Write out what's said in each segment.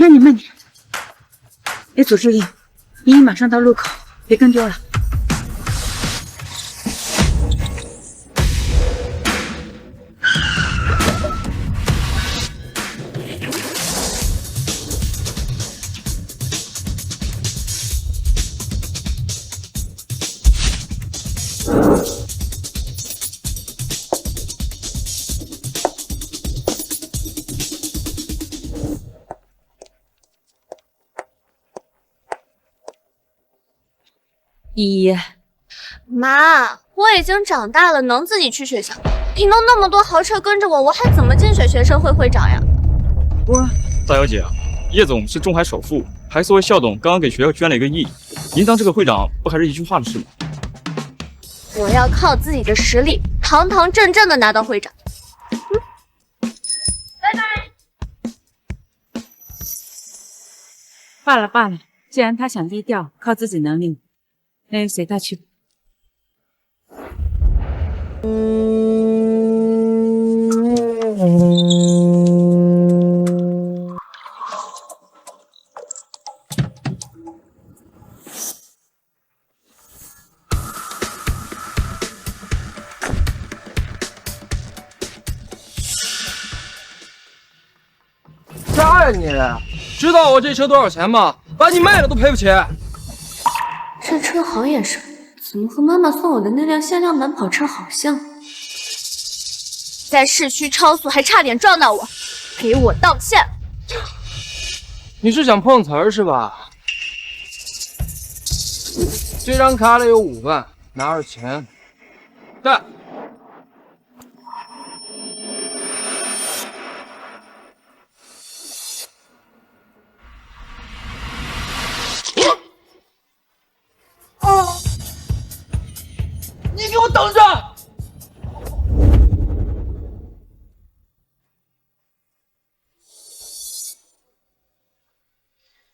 慢点，慢点，别阻住依依，马上到路口，别跟丢了。依依，妈，我已经长大了，能自己去学校。你弄那么多豪车跟着我，我还怎么竞选学生会会长呀？大小姐，叶总是中海首富，还作为校董，刚刚给学校捐了1个亿。您当这个会长，不还是一句话的事吗？我要靠自己的实力，堂堂正正的拿到会长。拜拜。罢了罢了，既然他想低调，靠自己能力。 那就随他去。啥呀你？知道我这车多少钱吗？把你卖了都赔不起。 这车好眼熟，怎么和妈妈送我的那辆限量版跑车好像？在市区超速还差点撞到我，给我道歉！你是想碰瓷儿是吧？这张卡里有5万，拿着钱。带。你给我等着！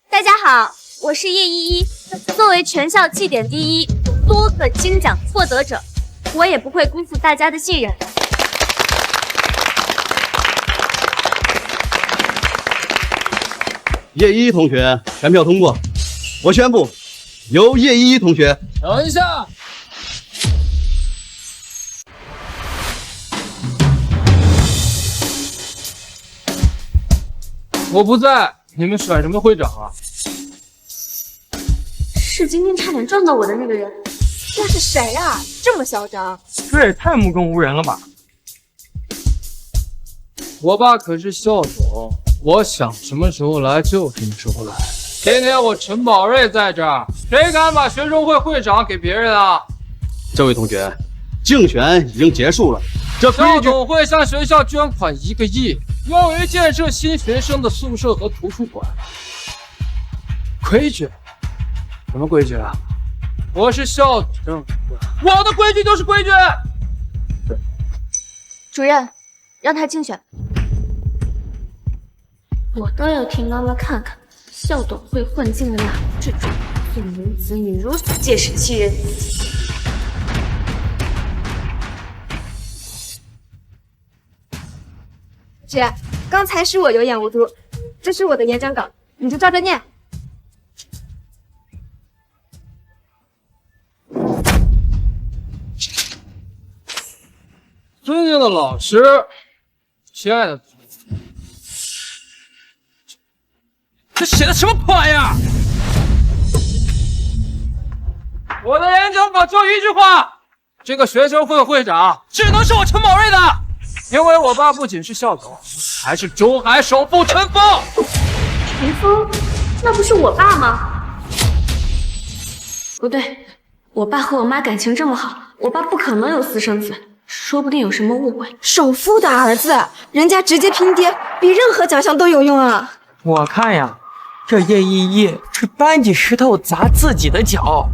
大家好，我是叶依依。作为全校绩点第一、多个金奖获得者，我也不会辜负大家的信任。叶依依同学全票通过，我宣布，由叶依依同学。等一下。 我不在，你们选什么会长啊？是今天差点撞到我的那个人，那是谁啊？这么嚣张？这也太目中无人了吧！我爸可是校董，我想什么时候来就什么时候来。今天我陈宝瑞在这儿，谁敢把学生会会长给别人啊？这位同学，竞选已经结束了，这校董会向学校捐款1个亿。 用于建设新学生的宿舍和图书馆。规矩？什么规矩啊？我是校长，我的规矩就是规矩。主任，让他竞选。我倒要替妈妈看看，校董会混进了哪这种对门子女如此借势欺人。姐，刚才是我有眼无珠，这是我的演讲稿，你就照着念。尊敬的老师，亲爱的，这写的什么破玩意儿？我的演讲稿就一句话：这个学生会会长只能是我陈宝瑞的。 因为我爸不仅是校董，还是中海首富陈峰。陈峰，那不是我爸吗？不对，我爸和我妈感情这么好，我爸不可能有私生子，说不定有什么误会。首富的儿子，人家直接拼爹，比任何奖项都有用啊！我看呀，这叶依依是搬起石头砸自己的脚，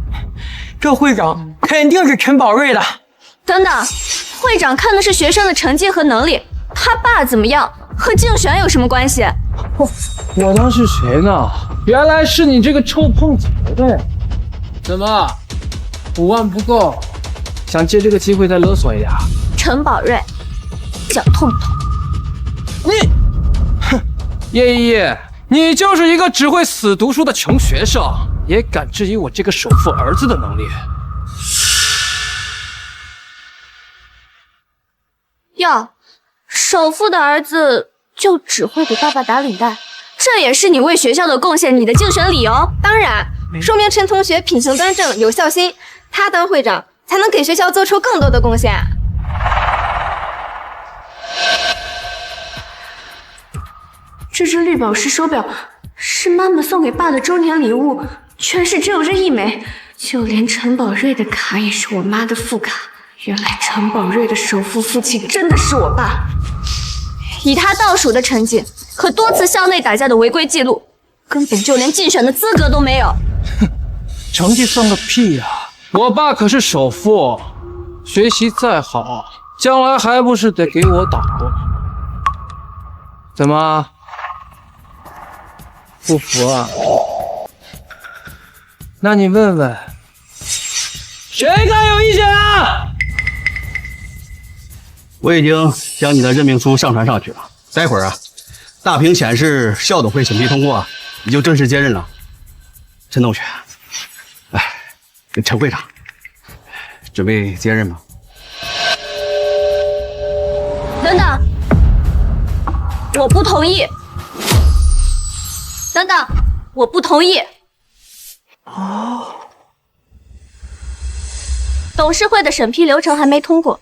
这会长肯定是陈宝瑞的。等等。 会长看的是学生的成绩和能力，他爸怎么样和竞选有什么关系？我当是谁呢？原来是你这个臭碰瓷的呀！怎么，5万不够，想借这个机会再勒索一点？陈宝瑞，脚痛不痛？你，哼，叶依依，你就是一个只会死读书的穷学生，也敢质疑我这个首富儿子的能力？哟，首富的儿子就只会给爸爸打领带，这也是你为学校的贡献，你的竞选理由？当然，说明陈同学品行端正，有孝心，他当会长才能给学校做出更多的贡献。这只绿宝石手表是妈妈送给爸的周年礼物，全市只有这一枚，就连陈宝瑞的卡也是我妈的副卡。原来陈宝瑞的首富父亲真的是我爸。以他倒数的成绩和多次校内打架的违规记录，根本就连竞选的资格都没有。哼，成绩算个屁呀！我爸可是首富，学习再好，将来还不是得给我打工？怎么？不服啊？那你问问，谁敢有意见啊？我已经将你的任命书上传上去了，待会儿啊，大屏显示校董会审批通过，你就正式接任了。陈同学，哎，陈会长，准备接任吗？等等，我不同意。等等，我不同意。董事会的审批流程还没通过，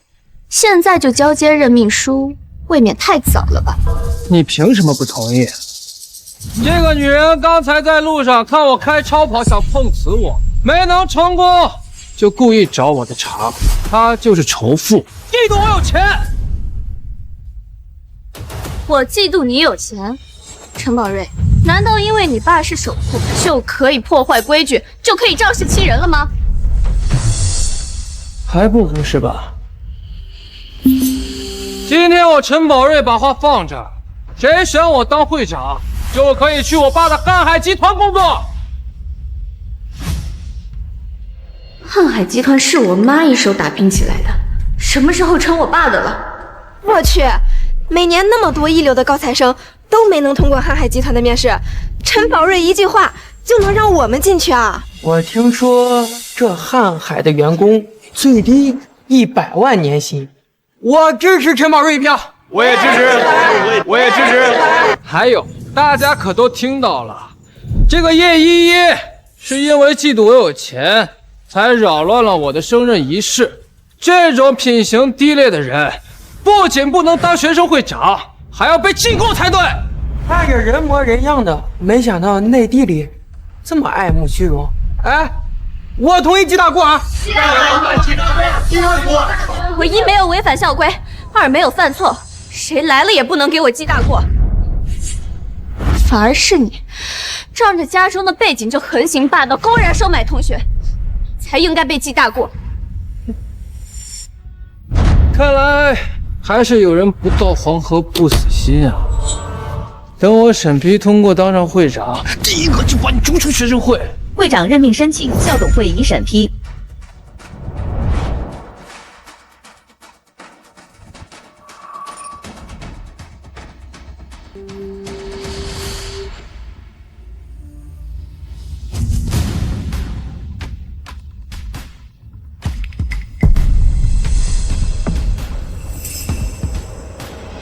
现在就交接任命书，未免太早了吧？你凭什么不同意？这个女人刚才在路上看我开超跑，想碰瓷我，没能成功，就故意找我的茬。她就是仇富，嫉妒我有钱。我嫉妒你有钱，陈宝瑞，难道因为你爸是首富，就可以破坏规矩，就可以仗势欺人了吗？还不合适吧？今天我陈宝瑞把话放这儿，谁选我当会长，就可以去我爸的瀚海集团工作。瀚海集团是我妈一手打拼起来的，什么时候成我爸的了？我去，每年那么多一流的高材生都没能通过瀚海集团的面试，陈宝瑞一句话就能让我们进去啊！我听说这瀚海的员工最低100万年薪，我支持陈宝瑞一票。我也支持，我也支持。还有，大家可都听到了，这个叶依依是因为嫉妒我有钱，才扰乱了我的升任仪式。这种品行低劣的人，不仅不能当学生会长，还要被禁锢才对。看着人模人样的，没想到内地里这么爱慕虚荣。哎，我同意记大过啊！我一没有违反校规，二没有犯错，谁来了也不能给我记大过。反而是你，仗着家中的背景就横行霸道，公然收买同学，才应该被记大过。看来还是有人不到黄河不死心啊！等我审批通过当上会长，第一个就把你逐出学生会。会长任命申请，校董会已审批。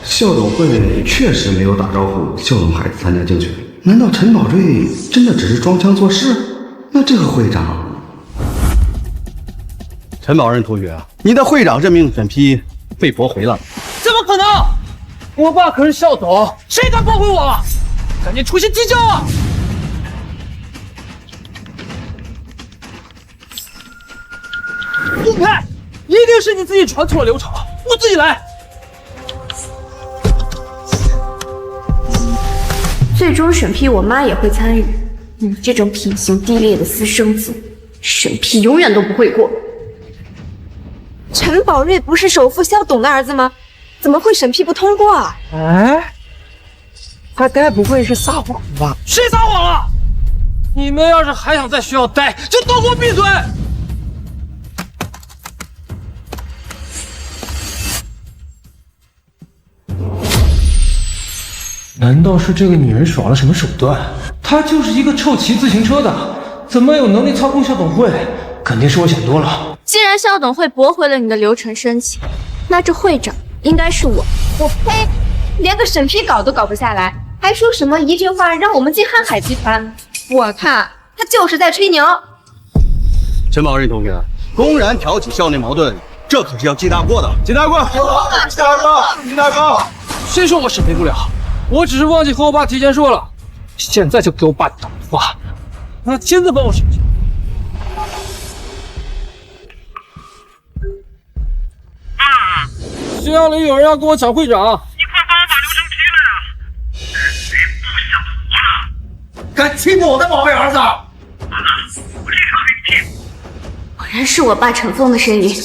校董会确实没有打招呼校董孩子参加竞选，难道陈宝瑞真的只是装腔作势？那这个会长，陈宝瑞同学，你的会长任命审批被驳回了。怎么可能？我爸可是校董，谁敢驳回我？赶紧出席计较啊！滚开！一定是你自己传错了流程，我自己来。最终审批，我妈也会参与。你这种品行低劣的私生子，审批永远都不会过。陈宝瑞不是首富校董的儿子吗？怎么会审批不通过啊？哎，他该不会是撒谎吧？谁撒谎了？你们要是还想在学校待，就都给我闭嘴！难道是这个女人耍了什么手段？她就是一个臭骑自行车的，怎么有能力操控校董会？肯定是我想多了。既然校董会驳回了你的流程申请，那这会长应该是我。我呸！连个审批稿都搞不下来，还说什么一句话让我们进瀚海集团？我看他就是在吹牛。陈宝瑞同学，公然挑起校内矛盾，这可是要记大过的。记大过！记大过！记大过！谁说我审批不了？我只是忘记和我爸提前说了。现在就给我爸打电话，让他亲自帮我审批。学校里有人要跟我抢会长，你快帮我把流程批了呀！谁不想活了？敢欺负我的宝贝儿子！我立刻给你批！果然是我爸陈峰的声音，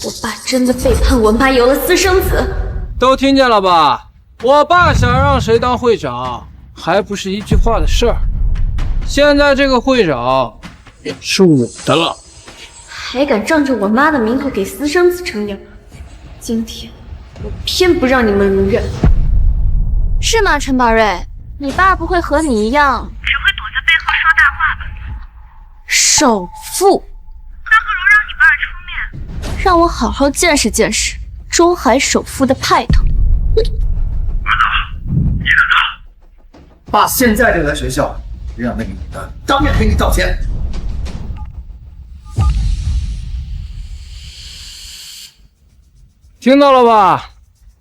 我爸真的背叛我妈，有了私生子。都听见了吧？我爸想让谁当会长，还不是一句话的事儿。现在这个会长也是我的了，还敢仗着我妈的名头给私生子撑腰，今天我偏不让你们如愿。是吗，陈宝瑞？你爸不会和你一样，只会躲在背后说大话吧？首富？那不如让你爸出面，让我好好见识见识中海首富的派头。爸现在就来学校，让那个女的当面给你道歉。听到了吧？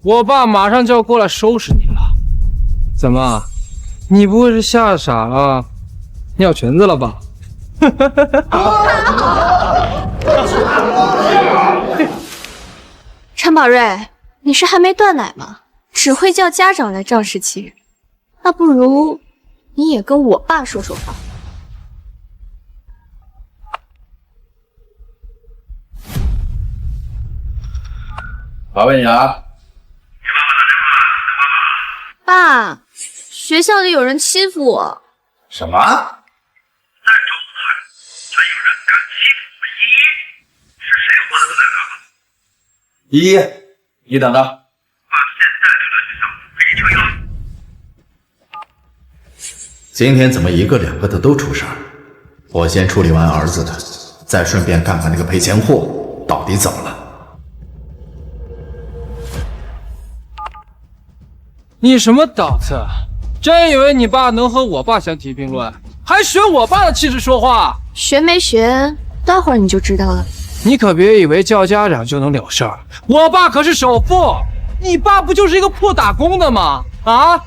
我爸马上就要过来收拾你了。怎么，你不会是吓傻了，尿裙子了吧？陈宝瑞，你是还没断奶吗？只会叫家长来仗势欺人，那不如你也跟我爸说说话。爸问你啊，爸，学校里有人欺负我。什么？在中海还有人敢欺负依依？是谁画的那个？依依，你等着。爸现在就来学校给你撑腰。今天怎么一个两个的都出事儿？我先处理完儿子的，再顺便看看那个赔钱货到底怎么了。你什么档次？真以为你爸能和我爸相提并论？还学我爸的气势说话？学没学，待会儿你就知道了。你可别以为叫家长就能了事儿，我爸可是首富，你爸不就是一个破打工的吗？啊？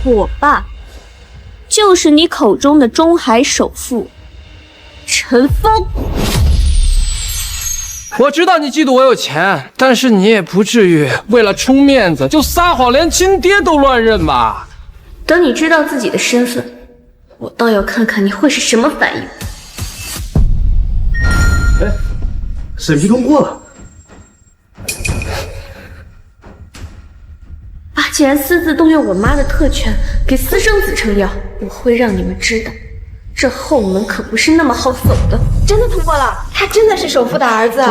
我爸就是你口中的中海首富陈峰。我知道你嫉妒我有钱，但是你也不至于为了充面子就撒谎，连亲爹都乱认吧？等你知道自己的身份，我倒要看看你会是什么反应。哎，审批通过了。爸竟然私自动用我妈的特权给私生子撑腰，我会让你们知道，这后门可不是那么好走的。真的通过了，他真的是首富的儿子。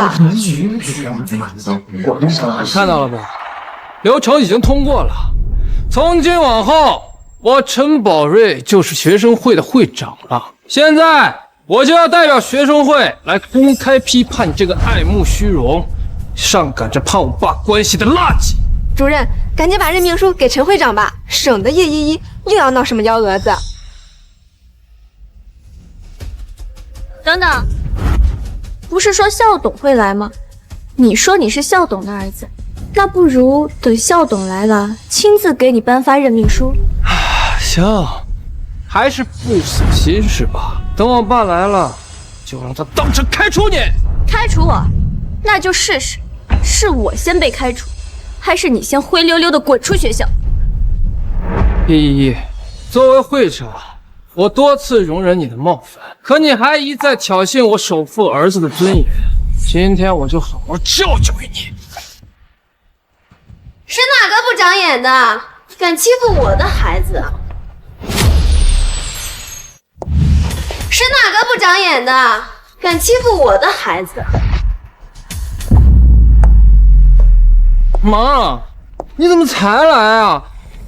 看到了吧？流程已经通过了，从今往后，我陈宝瑞就是学生会的会长了。现在我就要代表学生会来公开批判你这个爱慕虚荣、上赶着攀我爸关系的垃圾。主任，赶紧把任命书给陈会长吧，省得叶依依又要闹什么幺蛾子。等等，不是说校董会来吗？你说你是校董的儿子，那不如等校董来了，亲自给你颁发任命书。行，还是不死心是吧？等我爸来了，就让他当场开除你。开除我？那就试试，是我先被开除，还是你先灰溜溜的滚出学校？依依，作为会长，我多次容忍你的冒犯，可你还一再挑衅我首富儿子的尊严。今天我就好好教教你。是哪个不长眼的，敢欺负我的孩子？是哪个不长眼的，敢欺负我的孩子？妈，你怎么才来啊？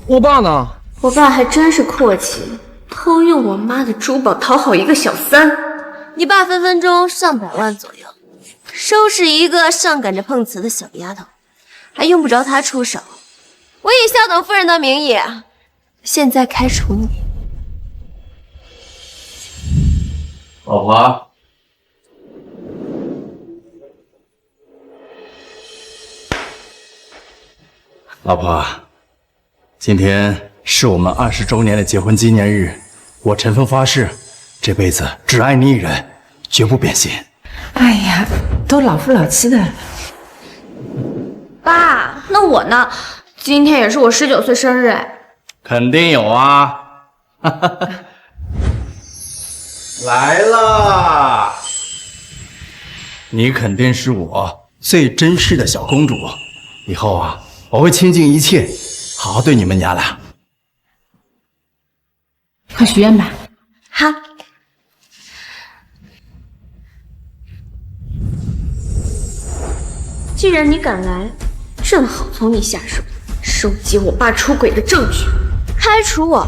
我爸呢？我爸还真是阔气，偷用我妈的珠宝讨好一个小三。你爸分分钟上百万左右，收拾一个上赶着碰瓷的小丫头，还用不着他出手。我以校董夫人的名义，现在开除你。老婆，老婆，今天是我们20周年的结婚纪念日，我陈峰发誓，这辈子只爱你一人，绝不变心。哎呀，都老夫老妻的了。爸，那我呢？今天也是我19岁生日哎。肯定有啊！来啦！你肯定是我最珍视的小公主，以后啊，我会倾尽一切，好好对你们娘俩。快许愿吧。好。既然你敢来，正好从你下手，收集我爸出轨的证据。开除我，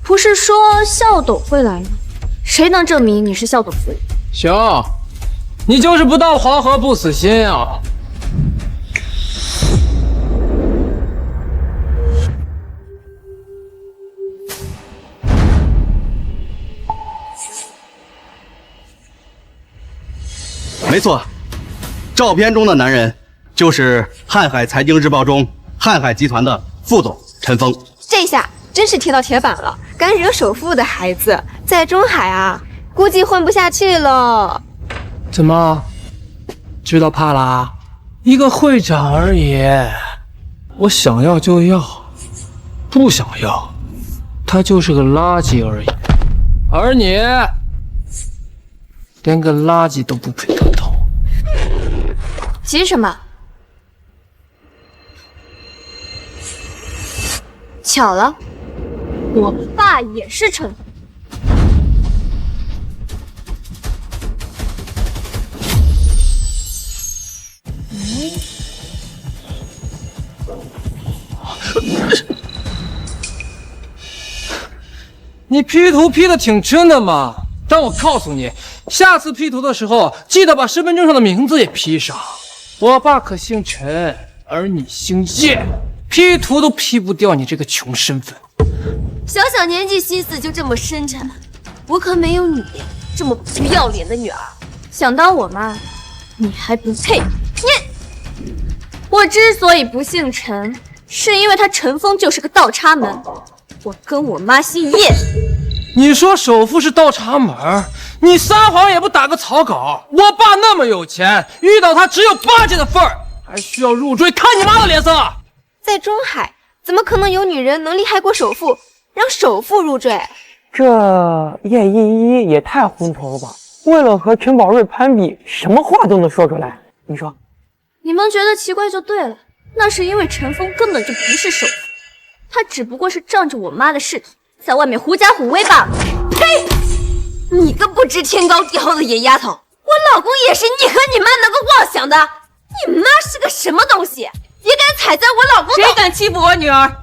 不是说校董会来吗？谁能证明你是校董夫人？行，你就是不到黄河不死心啊！没错，照片中的男人就是瀚海财经日报中瀚海集团的副总陈峰。这下真是踢到铁板了，敢惹首富的孩子，在中海啊，估计混不下去了。怎么，知道怕啦？一个会长而已，我想要就要，不想要，他就是个垃圾而已。而你，连个垃圾都不配得到。急什么？巧了，我爸也是陈峰。你 P 图 P 的挺真的嘛，但我告诉你，下次 P 图的时候，记得把身份证上的名字也 P 上。我爸可姓陈，而你姓叶，P 图都 P 不掉你这个穷身份。小小年纪心思就这么深沉，我可没有你这么不要脸的女儿。想当我妈，你还不配。我之所以不姓陈，是因为他陈峰就是个倒插门。我跟我妈姓叶。你说首富是倒插门，你撒谎也不打个草稿。我爸那么有钱，遇到他只有巴结的份儿，还需要入赘，看你妈的脸色。在中海，怎么可能有女人能厉害过首富，让首富入赘？这叶依依也太昏头了吧！为了和陈宝瑞攀比，什么话都能说出来。你说，你们觉得奇怪就对了，那是因为陈峰根本就不是首富，他只不过是仗着我妈的势头，在外面狐假虎威罢了。呸！你个不知天高地厚的野丫头！我老公也是你和你妈能够妄想的。你妈是个什么东西？也敢踩在我老公的？谁敢欺负我女儿？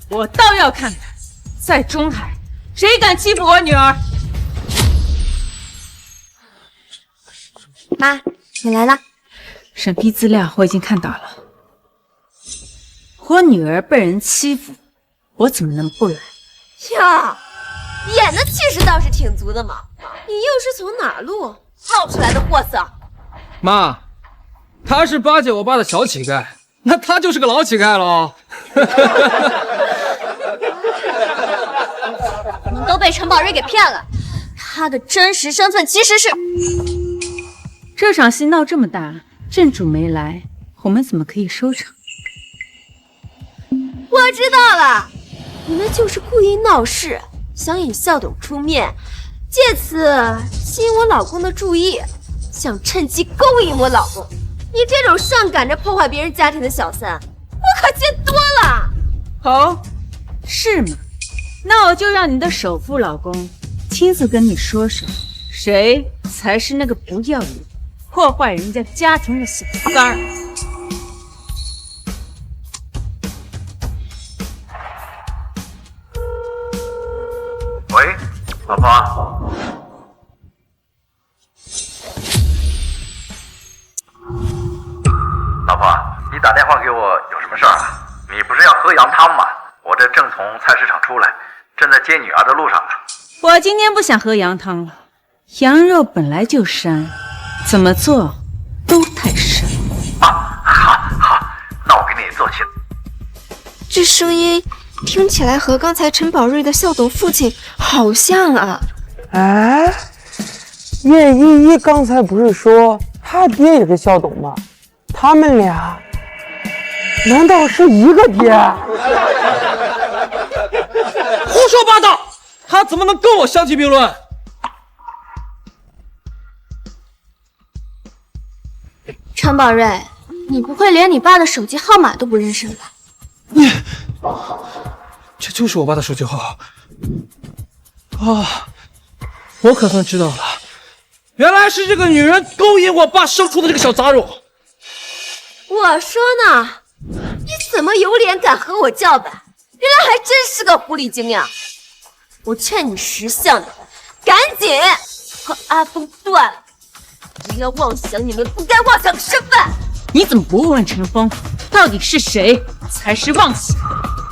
我倒要看看，在中海谁敢欺负我女儿？妈，你来了。审批资料我已经看到了，我女儿被人欺负，我怎么能不来？呀，演的气势倒是挺足的嘛。你又是从哪路冒出来的货色？妈，他是巴结我爸的小乞丐，那他就是个老乞丐喽。你们都被陈宝瑞给骗了，他的真实身份其实是……这场戏闹这么大，正主没来，我们怎么可以收场？我知道了，你们就是故意闹事，想引校董出面，借此吸引我老公的注意，想趁机勾引我老公。你这种上赶着破坏别人家庭的小三，我可见多了。哦，是吗？那我就让你的首富老公亲自跟你说说，谁才是那个不要脸、破坏人家家庭的小三儿。老婆，老婆，你打电话给我有什么事儿啊？你不是要喝羊汤吗？我这正从菜市场出来，正在接女儿的路上呢。我今天不想喝羊汤了，羊肉本来就膻，怎么做都太膻。好，那我给你做起。这声音听起来和刚才陈宝瑞的校董父亲好像啊！哎，叶依依刚才不是说他爹也是校董吗？他们俩难道是一个爹？胡说八道！他怎么能跟我相提并论？陈宝瑞，你不会连你爸的手机号码都不认识了吧？这就是我爸的手机号啊！我可算知道了，原来是这个女人勾引我爸生出的这个小杂种。我说呢，你怎么有脸敢和我叫板？原来还真是个狐狸精呀！我劝你识相的，赶紧和阿峰断了，不要妄想你们不该妄想的身份。你怎么不问问陈峰，到底是谁才是妄想？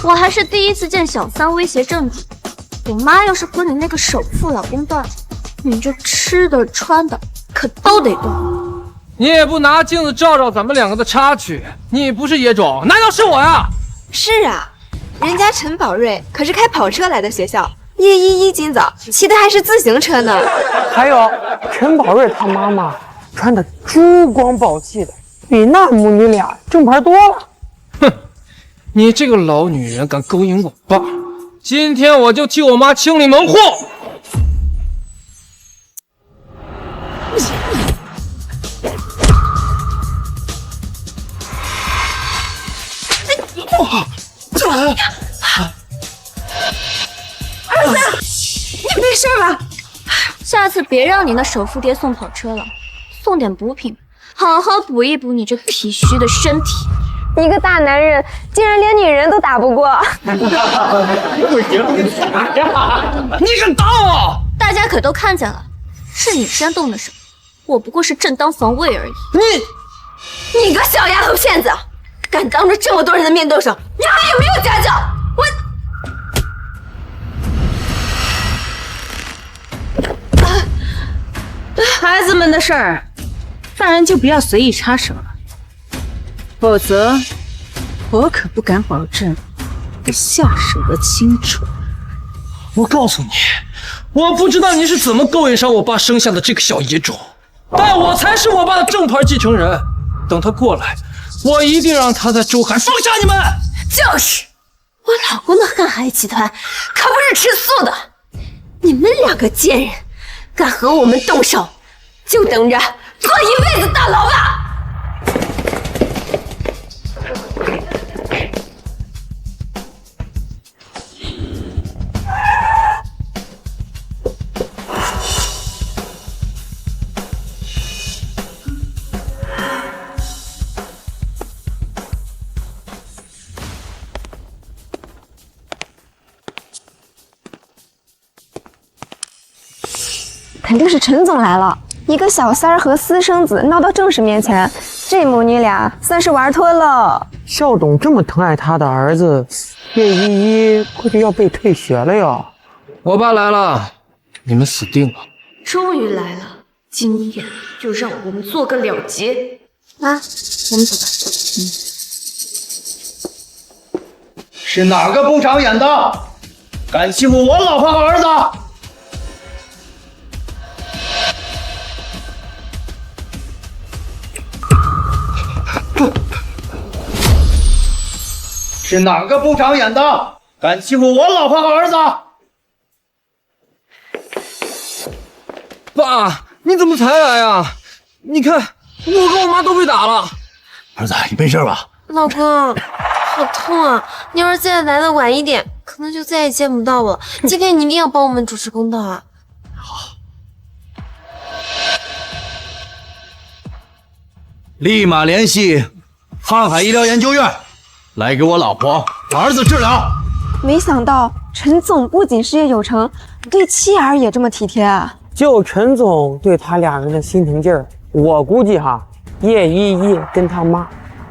我还是第一次见小三威胁正主。我妈要是和你那个首富老公断了，你这吃的穿的可都得断。你也不拿镜子照照咱们两个的差距，你不是野种，难道是我呀？是啊，人家陈宝瑞可是开跑车来的学校，叶依依今早骑的还是自行车呢。还有陈宝瑞他妈妈穿的珠光宝气的，比那母女俩正牌多了。哼，你这个老女人敢勾引我爸，今天我就替我妈清理门户。儿子，你没事吧？下次别让你那首富爹送跑车了，送点补品，好好补一补你这体虚的身体。一个大男人竟然连女人都打不过，不行，你敢打我？大家可都看见了，是你先动的手，我不过是正当防卫而已。你个小丫头片子，敢当着这么多人的面动手，你还有没有家教？孩子们的事儿，大人就不要随意插手了，否则我可不敢保证会下手的清楚。我告诉你，我不知道你是怎么勾引上我爸生下的这个小野种，但我才是我爸的正牌继承人。等他过来，我一定让他在周海放下你们。就是，我老公的瀚海集团可不是吃素的，你们两个贱人，敢和我们动手，就等着坐一辈子大牢吧！肯定是陈总来了。一个小三儿和私生子闹到正室面前，这母女俩算是玩脱了。校董这么疼爱他的儿子，叶依依估计要被退学了哟。我爸来了，你们死定了！终于来了，今天就让我们做个了结。啊，我们走吧。是哪个不长眼的，敢欺负我老婆和儿子？是哪个不长眼的，敢欺负我老婆和儿子？爸，你怎么才来啊？你看，我跟我妈都被打了。儿子，你没事吧？老公，好痛啊！你要是再来的晚一点，可能就再也见不到我了。今天你一定要帮我们主持公道啊！好，立马联系瀚海医疗研究院，来给我老婆、儿子治疗。没想到陈总不仅事业有成，对妻儿也这么体贴啊？就陈总对他俩人的心疼劲儿，我估计哈，叶依依跟他妈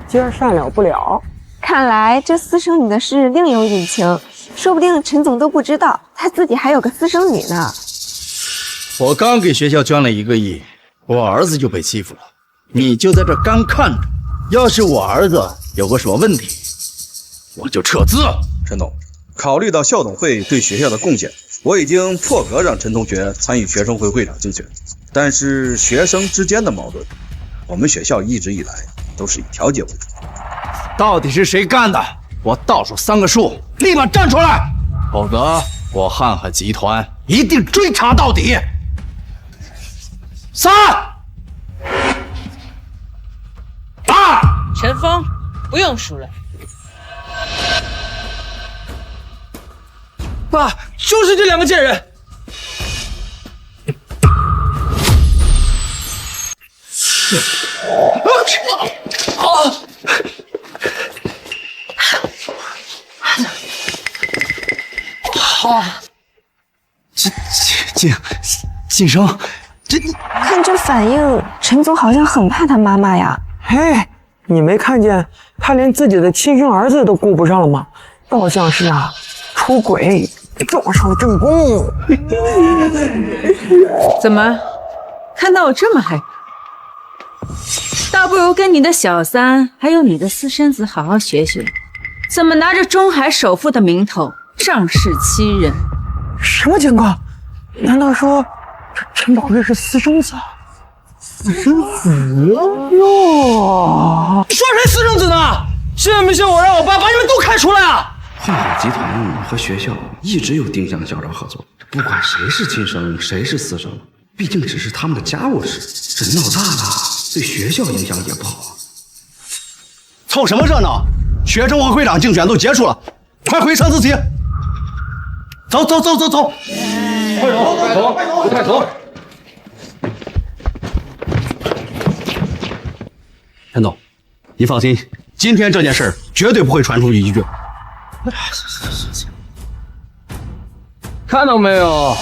今儿善了不了。看来这私生女的事另有隐情，说不定陈总都不知道，他自己还有个私生女呢。我刚给学校捐了1个亿，我儿子就被欺负了，你就在这干看着。要是我儿子有个什么问题，我就撤资。陈总，考虑到校董会对学校的贡献，我已经破格让陈同学参与学生会会长竞选。但是学生之间的矛盾，我们学校一直以来都是以调解为主。到底是谁干的？我倒数3个数，立马站出来，否则我瀚海集团一定追查到底。3、2。陈峰，不用数了。爸，就是这2个贱人！晋升，看这反应，陈总好像很怕他妈妈呀。嘿，你没看见他连自己的亲生儿子都顾不上了吗？倒像是啊，出轨撞上正宫。怎么，看到我这么害怕？倒不如跟你的小三还有你的私生子好好学学，怎么拿着中海首富的名头仗势欺人。什么情况？难道说这陈宝瑞是私生子？私生子哟！说谁私生子呢？信不信我让我爸把你们都开除了呀？瀚海集团和学校一直有定向校招合作，不管谁是亲生谁是私生，毕竟只是他们的家务事，这闹大了，对学校影响也不好啊。凑什么热闹？学生会会长竞选都结束了，快回上自习。走，快走，快走！陈总，你放心，今天这件事绝对不会传出去一句。看到没有，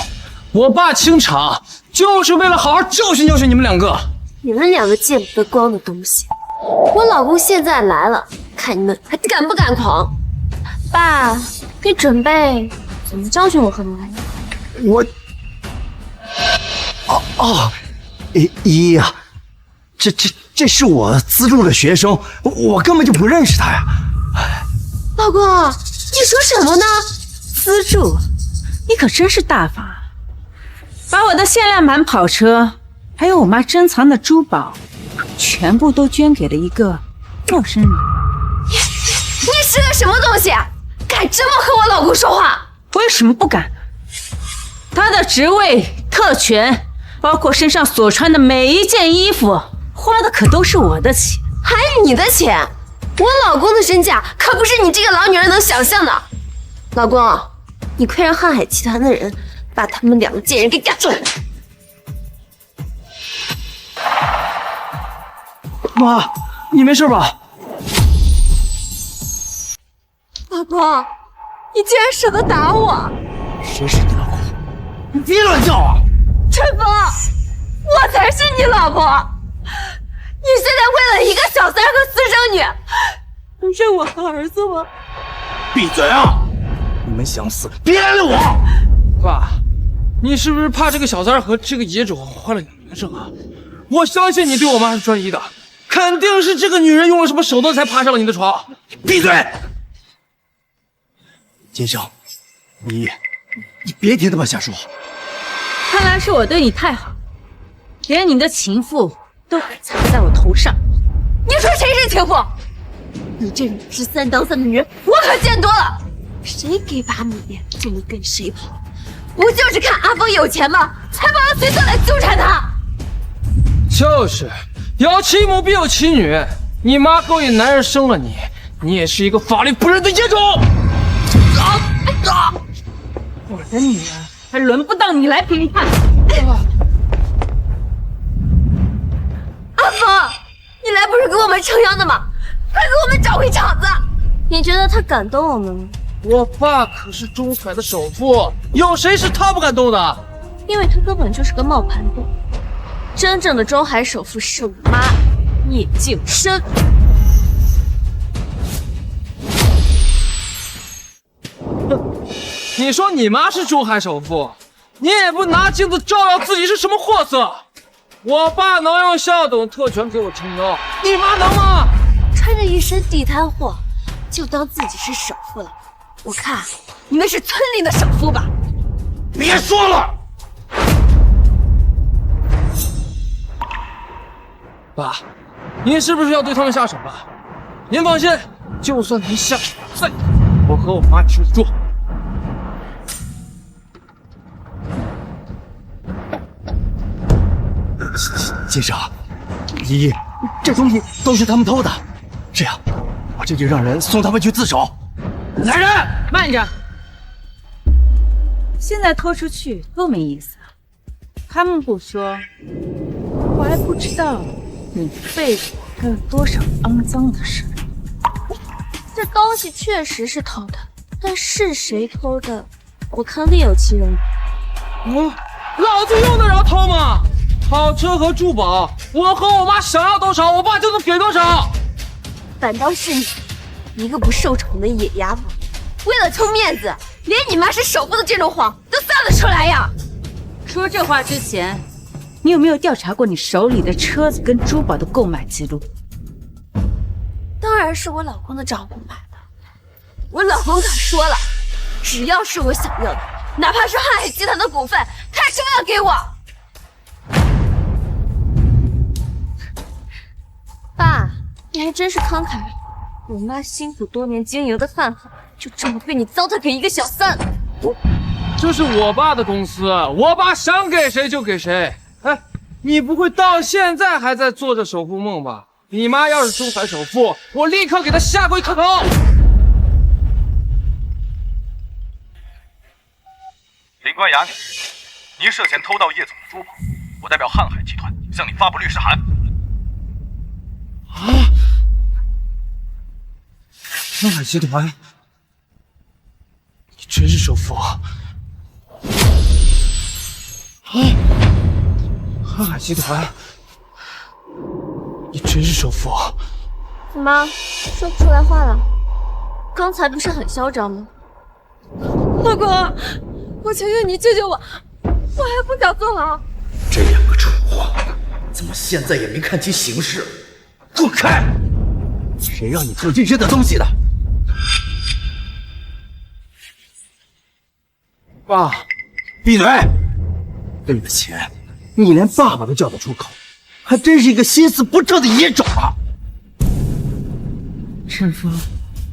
我爸清场就是为了好好教训教训你们2个。你们2个见不得光的东西！我老公现在来了，看你们还敢不敢狂！爸，你准备怎么教训我和妈呀？依依呀，这是我资助的学生，我根本就不认识他呀。老公，你说什么呢？资助？你可真是大方，把我的限量版跑车，还有我妈珍藏的珠宝，全部都捐给了一个陌生人。你是个什么东西？敢这么和我老公说话？我有什么不敢的？他的职位、特权，包括身上所穿的每一件衣服，花的可都是我的钱。还你的钱？我老公的身价可不是你这个老女人能想象的。老公，你快让瀚海集团的人把他们2个贱人给赶出来！妈，你没事吧？老公，你竟然舍得打我！谁是你老公？你别乱叫啊！陈峰，我才是你老婆！你现在为了一个小三和私生女，能认我和儿子吗？闭嘴啊！你们想死，别拦着我！爸，你是不是怕这个小三和这个野种坏了你的名声啊？我相信你对我妈是专一的，肯定是这个女人用了什么手段才爬上了你的床。闭嘴！金生，你别听他们瞎说。看来是我对你太好，连你的情妇都敢踩在我头上。你说谁是情妇？你这种知3当3的女人，我可见多了。谁给把米就能跟谁跑，不就是看阿峰有钱吗？才把他随便来纠缠他。就是有其母必有其女，你妈勾引男人生了你，你也是一个法律不认的野种。我的女儿还轮不到你来评判。阿峰，你来不是给我们撑腰的吗？快给我们找回场子！你觉得他敢动我们吗？我爸可是中海的首富，有谁是他不敢动的？因为他根本就是个冒牌货。真正的中海首富是我妈聂静深。你说你妈是中海首富，你也不拿镜子照耀自己是什么货色。我爸能用校董特权给我撑腰，你妈能吗？穿着一身地摊货，就当自己是首富了。我看你们是村里的首富吧？别说了！爸，您是不是要对他们下手了？您放心，就算您下手再大，我和我妈吃得住。先生，依依，这东西都是他们偷的，这样，我这就让人送他们去自首。来人，慢着！现在拖出去多没意思啊！他们不说，我还不知道你背后还有多少肮脏的事。这东西确实是偷的，但是谁偷的，我看另有其人。老子用得着偷吗？跑车和珠宝，我和我妈想要多少，我爸就能给多少。反倒是你，一个不受宠的野丫头，为了撑面子，连你妈是首富的这种谎都撒得出来呀！说这话之前，你有没有调查过你手里的车子跟珠宝的购买记录？当然是我老公的账户买的。我老公可说了，只要是我想要的，哪怕是瀚海集团的股份，他说要给我。爸，你还真是慷慨。我妈辛苦多年经营的瀚海，就这么被你糟蹋给一个小三。这是我爸的公司，我爸想给谁就给谁。哎，你不会到现在还在做着首富梦吧？你妈要是中海首富，我立刻给她下跪磕头。林关雅女，您涉嫌偷盗叶总的珠宝，我代表瀚海集团向你发布律师函。瀚海集团，你真是首富啊！瀚海集团，你真是首富啊！怎么说不出来话了？刚才不是很嚣张吗？老公，我求求你救救我，我还不想坐牢。这两个蠢货，怎么现在也没看清形势？滚开！谁让你偷这些的东西的？爸，闭嘴！为了钱，你连爸爸都叫得出口，还真是一个心思不正的野种啊！陈峰，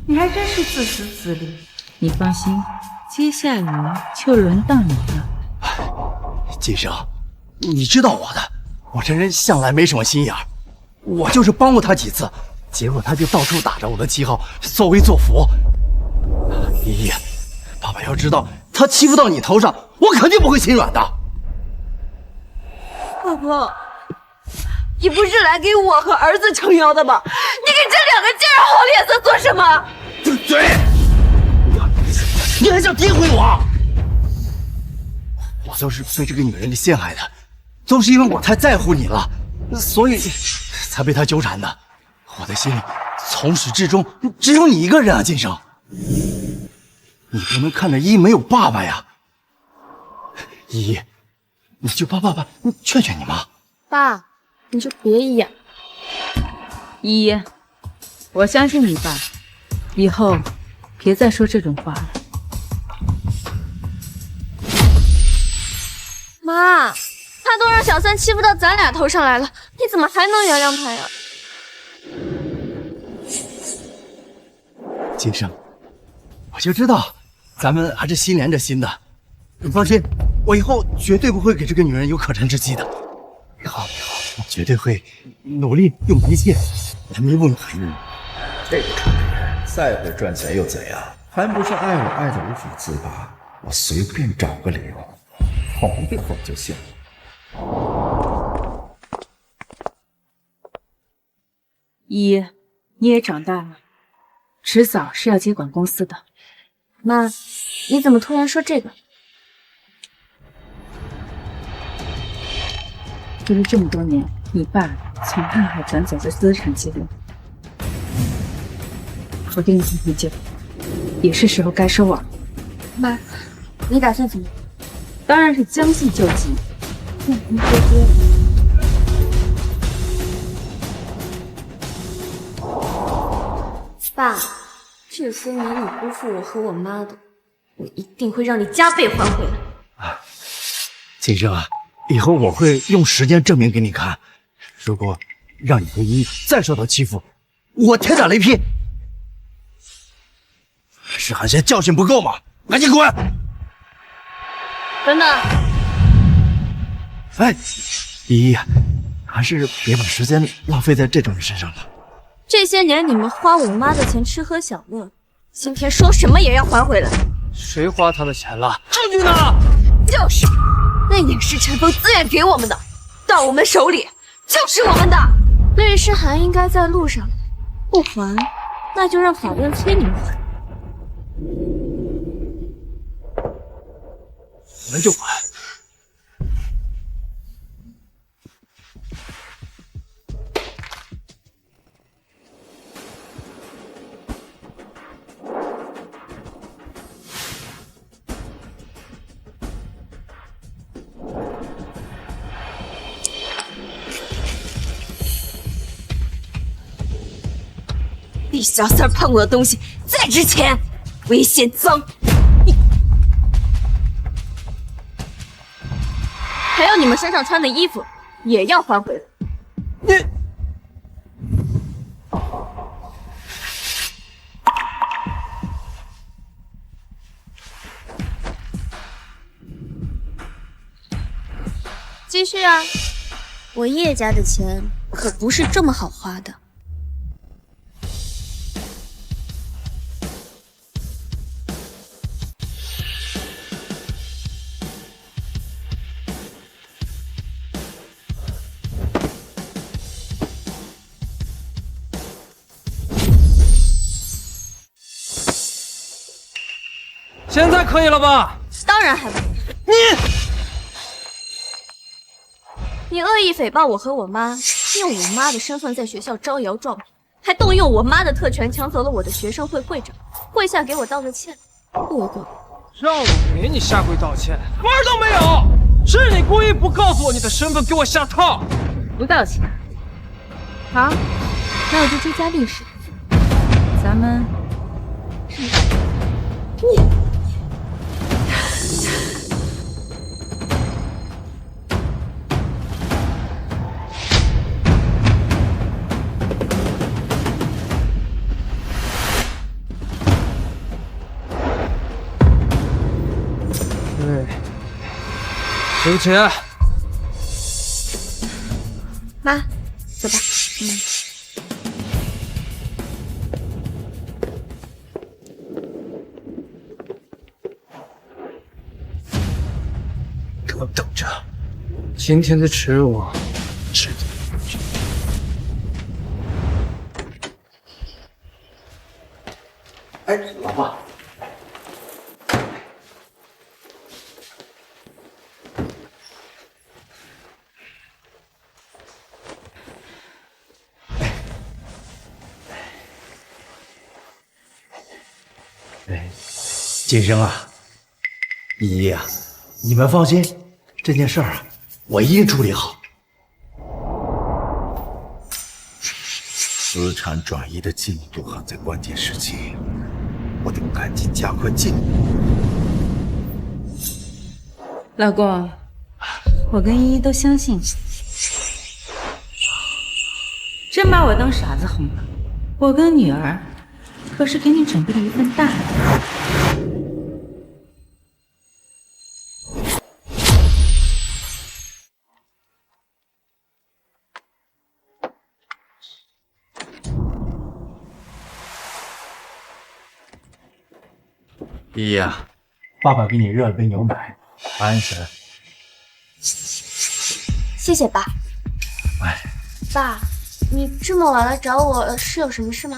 你还真是自私自利。你放心，接下来就轮到你了。金生，你知道我的，我这人向来没什么心眼儿，我就是帮过他几次，结果他就到处打着我的旗号作威作福。依依，爸爸要知道他欺负到你头上，我肯定不会心软的。老公，你不是来给我和儿子撑腰的吗？你给这两个贱人好脸色做什么？闭嘴！你还想诋毁我？我都是被这个女人给陷害的，都是因为我太在乎你了，所以才被她纠缠的。我的心里从始至终只有你一个人啊，金生。你不能看着依依没有爸爸呀。依依，你就帮爸爸劝劝你妈。爸，你就别演。依依，我相信你爸，以后别再说这种话了。妈，他都让小三欺负到咱俩头上来了，你怎么还能原谅他呀？金生，我就知道咱们还是心连着心的。你放心，我以后绝对不会给这个女人有可乘之机的。以后我绝对会努力用一切来弥补你。这个蠢人再会赚钱又怎样？还不是爱我爱得无法自拔？我随便找个理由哄一哄就行。依依，你也长大了，迟早是要接管公司的。妈，你怎么突然说这个？隔了这么多年，你爸从瀚海转走的资产记录，我给你很久，也是时候该收网。妈，你打算怎么？当然是将计就计，让您爹爹。爸，这些年你辜负我和我妈的，我一定会让你加倍还回来。锦生啊，以后我会用时间证明给你看。如果让你和依依再受到欺负，我天打雷劈！是寒仙教训不够吗？赶紧滚！等等，哎，依依，还是别把时间浪费在这种人身上了。这些年你们花我妈的钱吃喝享乐，今天说什么也要还回来。谁花他的钱了？证据呢？就是，那也是陈峰自愿给我们的，到我们手里就是我们的。律师函应该在路上，不还，那就让法院催你们还。我们就还。李小三碰我的东西再值钱，危险脏。还有你们身上穿的衣服也要还回来。你，继续啊！我叶家的钱可不是这么好花的。现在可以了吧？当然还不可以。你恶意诽谤我和我妈，用我妈的身份在学校招摇撞骗，还动用我妈的特权抢走了我的学生会会长，跪下给我道个歉，不为过。让我给你下跪道歉，门都没有！是你故意不告诉我你的身份，给我下套。不道歉。好，那我就追加历史。咱们对，对不起。妈，走吧。给我等着，今天的耻辱，值得。哎，老婆。锦生啊，依依啊，你们放心，这件事儿啊，我一定处理好。资产转移的进度还在关键时期，我得赶紧加快进度。老公，我跟依依都相信你，真把我当傻子哄了。我跟女儿可是给你准备了一份大礼。依依啊，爸爸给你热了杯牛奶，安神。谢谢爸。哎，爸，你这么晚来找我是有什么事吗？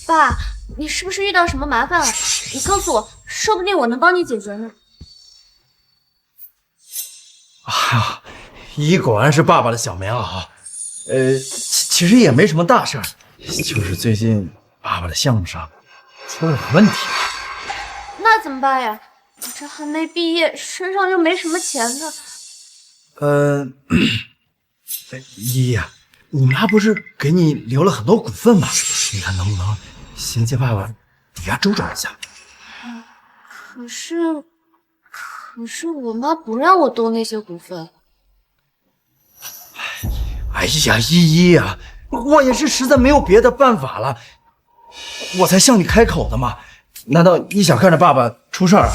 爸，你是不是遇到什么麻烦了？你告诉我，说不定我能帮你解决呢。啊，一果然是爸爸的小棉袄。其实也没什么大事儿，就是最近爸爸的项目上出了点问题。那怎么办呀？我这还没毕业，身上又没什么钱呢。依依呀，你妈不是给你留了很多股份吗？你看能不能先借爸爸抵押周转一下？可是我妈不让我动那些股份。哎呀，依依呀，我也是实在没有别的办法了，我才向你开口的嘛。难道你想看着爸爸出事儿啊？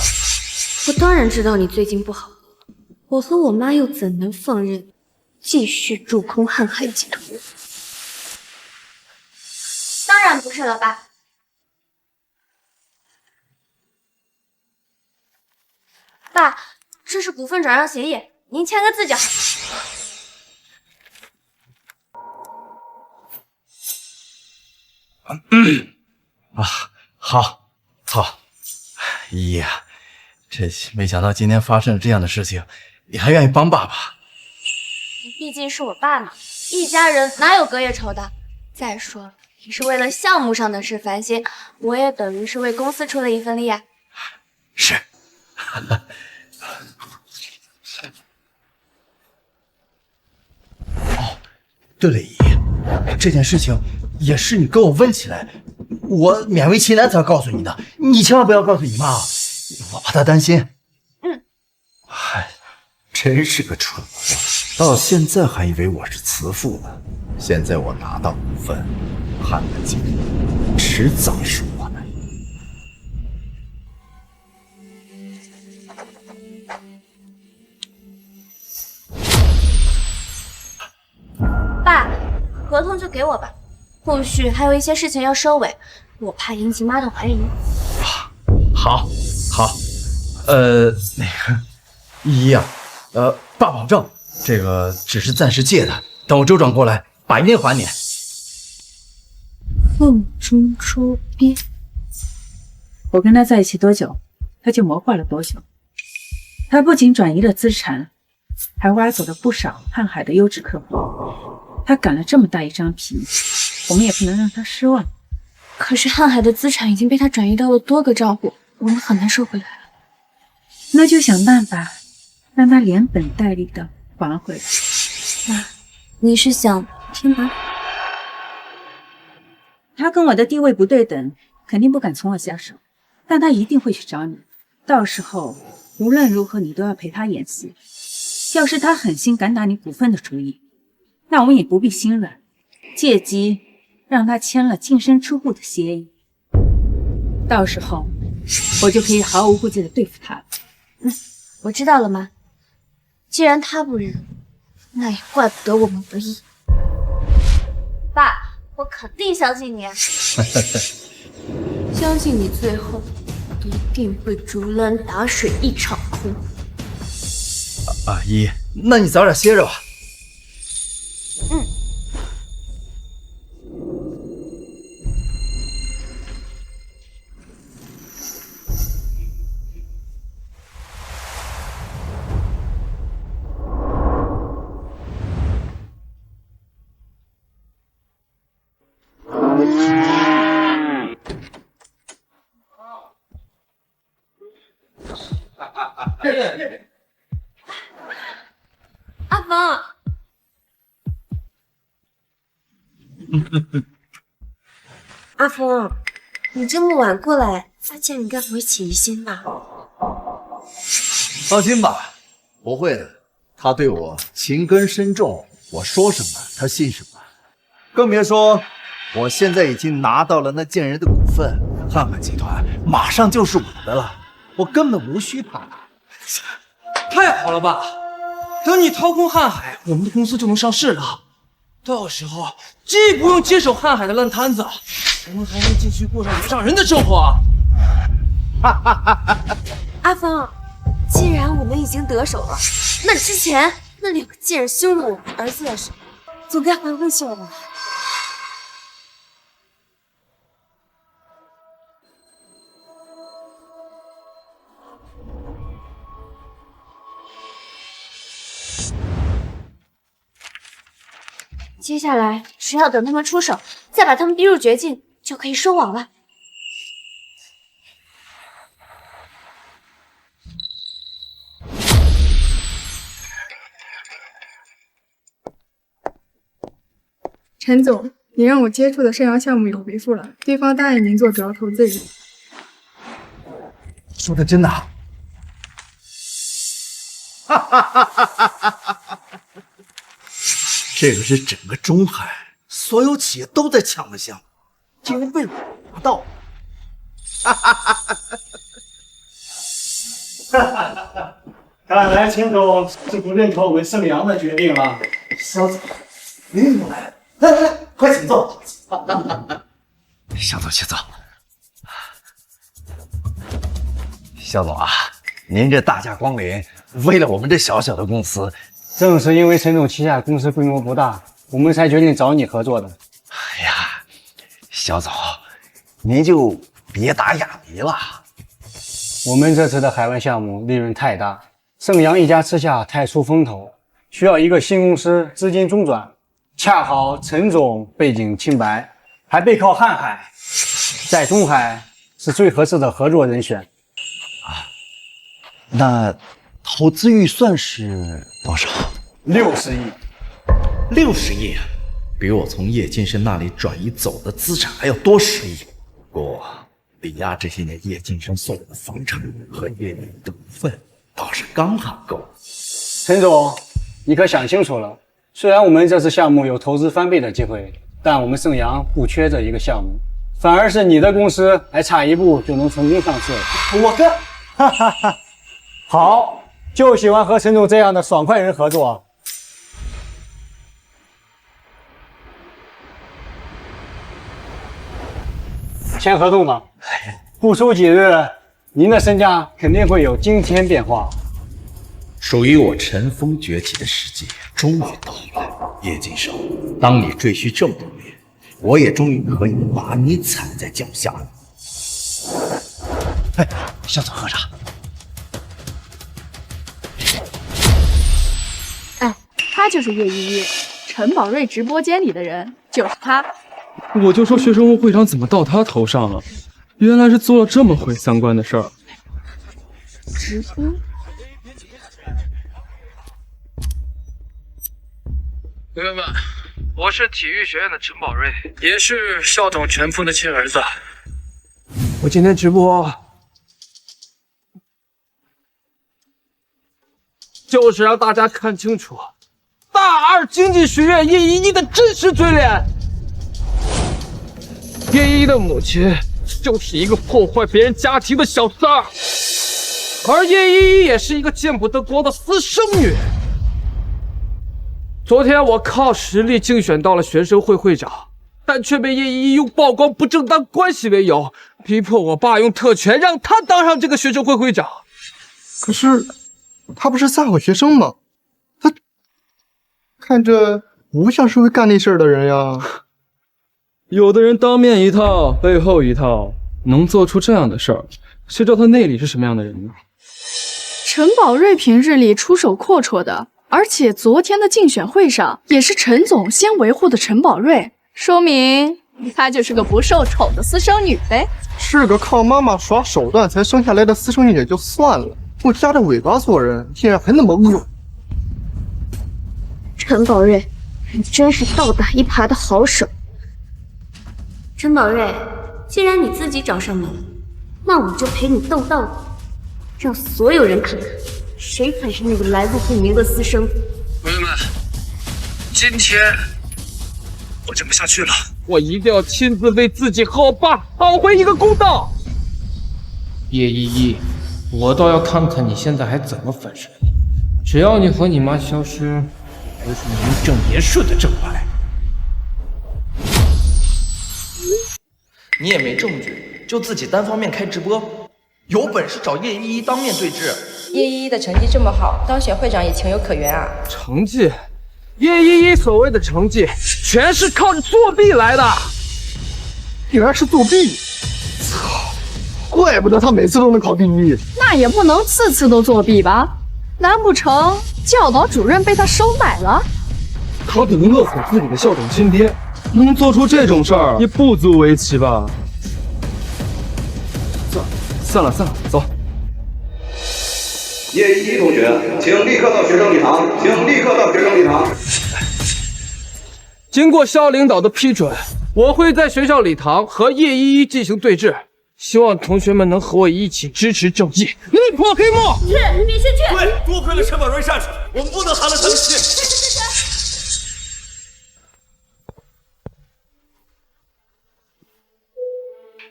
我当然知道你最近不好，我和我妈又怎能放任继续蛀空瀚海集团？当然不是了，爸。爸，这是股份转让协议，您签个字就好。啊，好，操，依依啊，这没想到今天发生了这样的事情，你还愿意帮爸爸？你毕竟是我爸嘛，一家人哪有隔夜仇的？再说了，你是为了项目上的事烦心，我也等于是为公司出了一份力啊。是。哦，对了，依依，这件事情也是你跟我问起来，我勉为其难才告诉你的，你千万不要告诉你妈，我怕她担心。唉，真是个蠢货，到现在还以为我是慈父呢。现在我拿到股份，瀚海集团迟早是我的。爸，合同就给我吧，后续还有一些事情要收尾，我怕引起妈的怀疑。好，那个依依啊，爸保证，这个只是暂时借的，等我周转过来，爸一定还你。瓮中捉鳖。我跟他在一起多久，他就谋划了多久。他不仅转移了资产，还挖走了不少瀚海的优质客户。他赶了这么大一张皮，我们也不能让他失望。可是瀚海的资产已经被他转移到了多个账户，我们很难收回来了。那就想办法让他连本带利的还回来。妈，你是想天马？他跟我的地位不对等，肯定不敢从我下手，但他一定会去找你。到时候无论如何，你都要陪他演戏。要是他狠心敢打你股份的主意，那我们也不必心软，借机让他签了净身出户的协议。到时候我就可以毫无顾忌的对付他了。我知道了，妈。既然他不认，那也怪不得我们不义。爸，我肯定相信你，相信你最后一定会竹篮打水一场空。阿姨，那你早点歇着吧。阿峰，阿峰，你这么晚过来，发现你该不会起疑心吧？放心吧，不会的。他对我情根深重，我说什么他信什么。更别说我现在已经拿到了那贱人的股份，瀚海集团马上就是我的了，我根本无需怕他。太好了吧！等你掏空瀚海，我们的公司就能上市了。到时候既不用接手瀚海的烂摊子，我们还能继续过上人上人的生活。阿峰，既然我们已经得手了，那之前那两个贱人羞辱我们儿子的事，总该还回去了吧？接下来只要等他们出手，再把他们逼入绝境，就可以收网了。陈总，你让我接触的盛阳项目有回复了，对方答应您做主要投资人。说的真的？哈哈哈哈哈哈！这个是整个中海所有企业都在抢的项目，竟然被我拿到！哈哈哈哈哈！看来秦总是不认可我们盛阳的决定了。小子，您又来了。来来来，快请坐。肖总，请坐。肖总啊，您这大驾光临，为了我们这小小的公司，正是因为陈总旗下公司规模不大，我们才决定找你合作的。哎呀，肖总，您就别打哑谜了。我们这次的海外项目利润太大，盛阳一家之下太出风头，需要一个新公司资金中转。恰好陈总背景清白，还背靠瀚海，在中海是最合适的合作人选。那投资预算是多少？60亿。60亿，比我从叶金生那里转移走的资产还要多10亿。不过，抵押这些年叶金生送我的房产和叶一的股份，倒是刚好够。陈总，你可想清楚了。虽然我们这次项目有投资翻倍的机会，但我们盛阳不缺这一个项目，反而是你的公司还差一步就能成功上市。我跟，哈哈哈，好，就喜欢和陈总这样的爽快人合作。签合同吧，不出几日，您的身价肯定会有惊天变化。属于我陈峰崛起的时机终于到了，叶金生，当你赘婿这么多年，我也终于可以把你踩在脚下了。哎，肖总喝茶。哎，他就是叶依依，陈宝瑞直播间里的人，就是他。我就说学生会会长怎么到他头上了，原来是做了这么毁三观的事儿。直播。朋友们，我是体育学院的陈宝瑞，也是校董全峰的亲儿子。我今天直播，就是让大家看清楚大二经济学院叶依依的真实嘴脸。叶依依的母亲就是一个破坏别人家庭的小三儿，而叶依依也是一个见不得光的私生女。昨天我靠实力竞选到了学生会会长，但却被叶依依用曝光不正当关系为由，逼迫我爸用特权让他当上这个学生会会长。可是他不是撒谎学生吗？他看着不像是会干那事儿的人呀。有的人当面一套，背后一套，能做出这样的事儿，谁知道他内里是什么样的人呢？陈宝瑞平日里出手阔绰的，而且昨天的竞选会上也是陈总先维护的陈宝瑞，说明她就是个不受宠的私生女呗。是个靠妈妈耍手段才生下来的私生女也就算了，我夹着尾巴做人，竟然还那么恶。陈宝瑞，你真是倒打一耙的好手。陈宝瑞，既然你自己找上门，那我就陪你斗到底，让所有人看看谁才是那个来路不明的私生子。朋友们，今天我撑不下去了，我一定要亲自为自己和我爸讨回一个公道。叶依依，我倒要看看你现在还怎么翻身。只要你和你妈消失，还是名正言顺的正牌。你也没证据，就自己单方面开直播，有本事找叶依依当面对质。叶依依的成绩这么好，当选会长也情有可原啊。成绩？叶依依所谓的成绩，全是靠着作弊来的。竟然是作弊！操，怪不得他每次都能考第一。那也不能次次都作弊吧？难不成教导主任被他收买了？他能勒死自己的校长亲爹，能做出这种事儿，也不足为奇吧？算了，走。叶一同学，请立刻到学生礼堂，经过肖领导的批准，我会在学校礼堂和叶依依进行对峙，希望同学们能和我一起支持正义，力破黑幕。去，必须去！对，多亏了陈宝瑞善处，我们不能寒了他的心。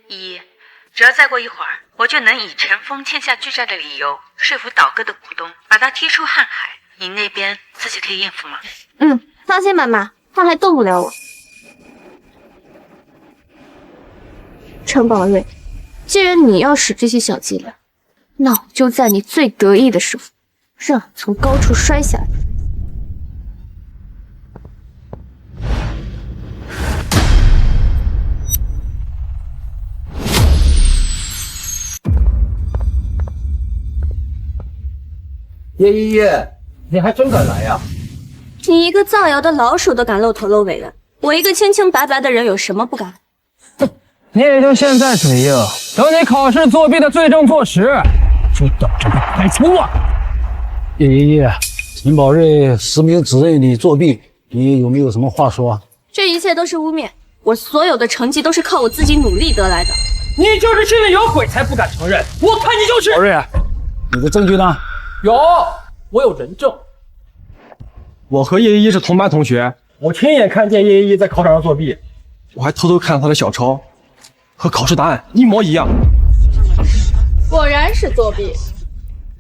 依依，只要再过一会儿，我就能以陈峰欠下巨债的理由说服倒戈的股东，把他踢出瀚海。你那边自己可以应付吗？放心吧，妈，他还动不了我。陈宝瑞，既然你要使这些小伎俩，那我就在你最得意的时候，让你从高处摔下来。叶依依，你还真敢来呀！你一个造谣的老鼠都敢露头露尾的，我一个清清白白的人有什么不敢？你也就现在嘴硬，等你考试作弊的罪证坐实，就等着被开除啊！叶依依，陈宝瑞实名指认你作弊，你有没有什么话说？这一切都是污蔑，我所有的成绩都是靠我自己努力得来的。你就是心里有鬼才不敢承认，我看你就是。宝瑞，你的证据呢？有，我有人证。我和叶依依是同班同学，我亲眼看见叶依依在考场上作弊，我还偷偷看了她的小抄，和考试答案一模一样。果然是作弊，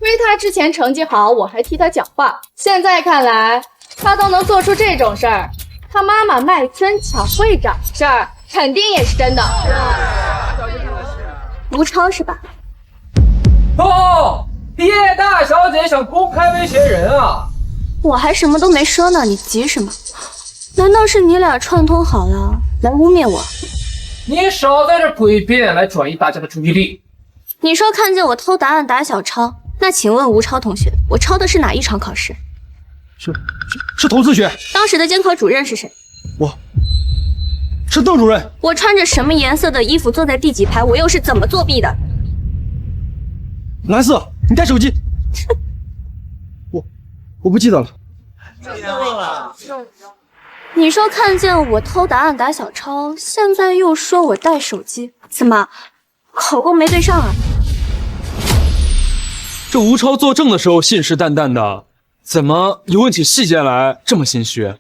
亏他之前成绩好，我还替他讲话。现在看来，他都能做出这种事儿，他妈妈卖身抢会长的事儿，肯定也是真的。吴超是吧？哦，叶大小姐想公开威胁人啊！我还什么都没说呢，你急什么？难道是你俩串通好了来污蔑我？你少在这诡辩，来转移大家的注意力。你说看见我偷答案打小抄，那请问吴超同学，我抄的是哪一场考试？是童思学。当时的监考主任是谁？是邓主任。我穿着什么颜色的衣服坐在第几排？我又是怎么作弊的？蓝色。你带手机。我不记得了。你说看见我偷答案打小抄，现在又说我带手机，怎么口供没对上啊？这吴超作证的时候信誓旦旦的，怎么一问起细节来这么心虚？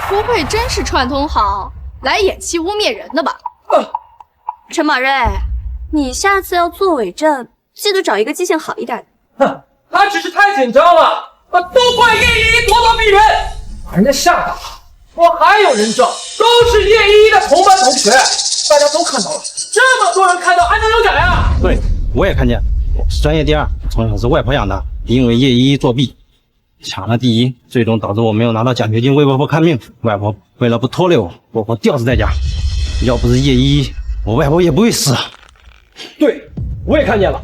不会真是串通好来演戏污蔑人的吧？陈宝瑞，你下次要做伪证，记得找一个记性好一点的。哼，他只是太紧张了，都怪叶依依咄咄逼人，把人家吓倒。我还有人证，都是叶依依的同班同学，大家都看到了，这么多人看到还能有假呀？对，我也看见，我是专业第2，从小是外婆养的，因为叶依依作弊，抢了第1，最终导致我没有拿到奖学金，为外婆看病。外婆为了不拖累我，活活吊死在家。要不是叶依依，我外婆也不会死。对，我也看见了。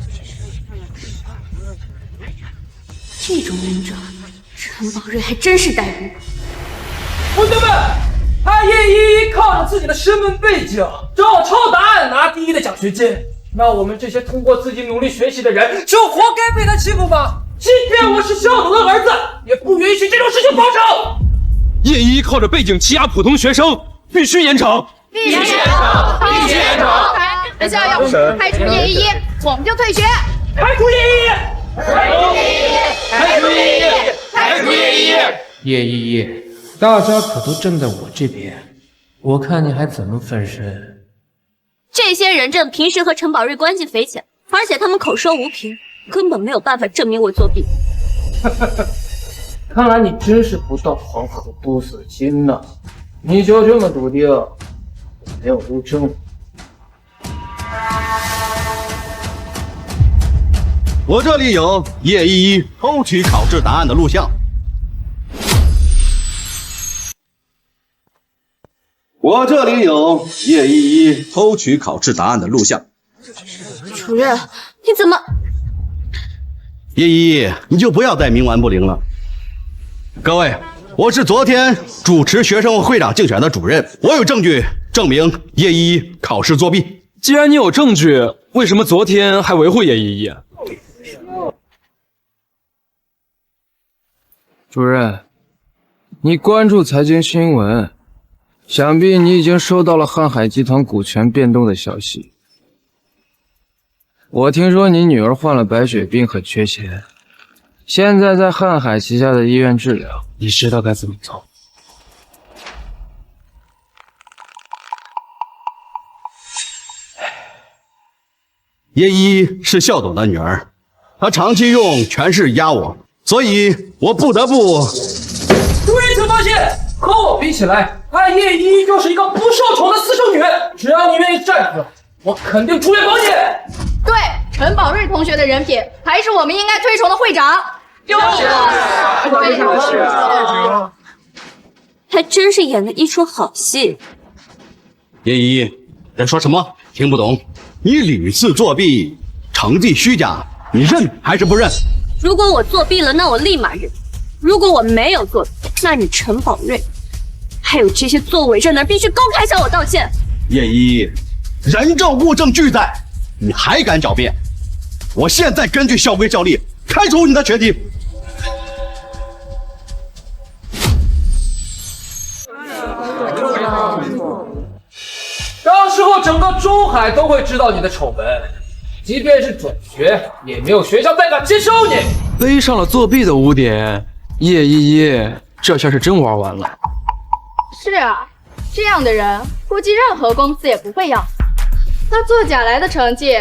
这种人证，陈宝瑞还真是带路。同学们，他叶依依靠着自己的身份背景，照抄答案拿第1的奖学金，那我们这些通过自己努力学习的人，就活该被他欺负吗？即便我是校董的儿子，也不允许这种事情发生。叶依依靠着背景欺压普通学生，必须严惩！必须严惩！必须严惩！学校要是开除叶依依，我们就退学。开除叶依依！开除叶依依！开除叶依依！开除叶依依！叶依依，大家可都站在我这边，我看你还怎么翻身。这些人证平时和陈宝瑞关系匪浅，而且他们口说无凭，根本没有办法证明我作弊。看来你真是不到黄河的不死心呐！你就这么笃定我没有物证？我这里有叶依依偷取考试答案的录像。我这里有叶依依偷取考试答案的录像。主任，你怎么？叶依依，你就不要再冥顽不灵了。各位，我是昨天主持学生会长竞选的主任，我有证据证明叶依依考试作弊。既然你有证据，为什么昨天还维护叶依依？主任，你关注财经新闻，想必你已经收到了瀚海集团股权变动的消息。我听说你女儿患了白血病，很缺钱，现在在瀚海旗下的医院治疗，你知道该怎么做？叶依依是校董的女儿，她长期用权势压我，所以我不得不。主任，请放心，和我比起来，叶依依就是一个不受宠的私生女。只要你愿意站出来，我肯定出面帮你。对，陈宝瑞同学的人品还是我们应该推崇的会长。就是，还真是演了一出好戏。叶依依，在说什么？听不懂。你屡次作弊，成绩虚假，你认还是不认？如果我作弊了，那我立马认；如果我没有作弊，那你陈宝瑞还有这些作伪证的人必须公开向我道歉。叶依依，人证物证俱在，你还敢狡辩？我现在根据校规效力开除你的学籍。到时候整个中海都会知道你的丑闻，即便是转学，也没有学校再敢接收你。背上了作弊的污点，叶依依这下是真玩完了。是啊，这样的人估计任何公司也不会要。他作假来的成绩，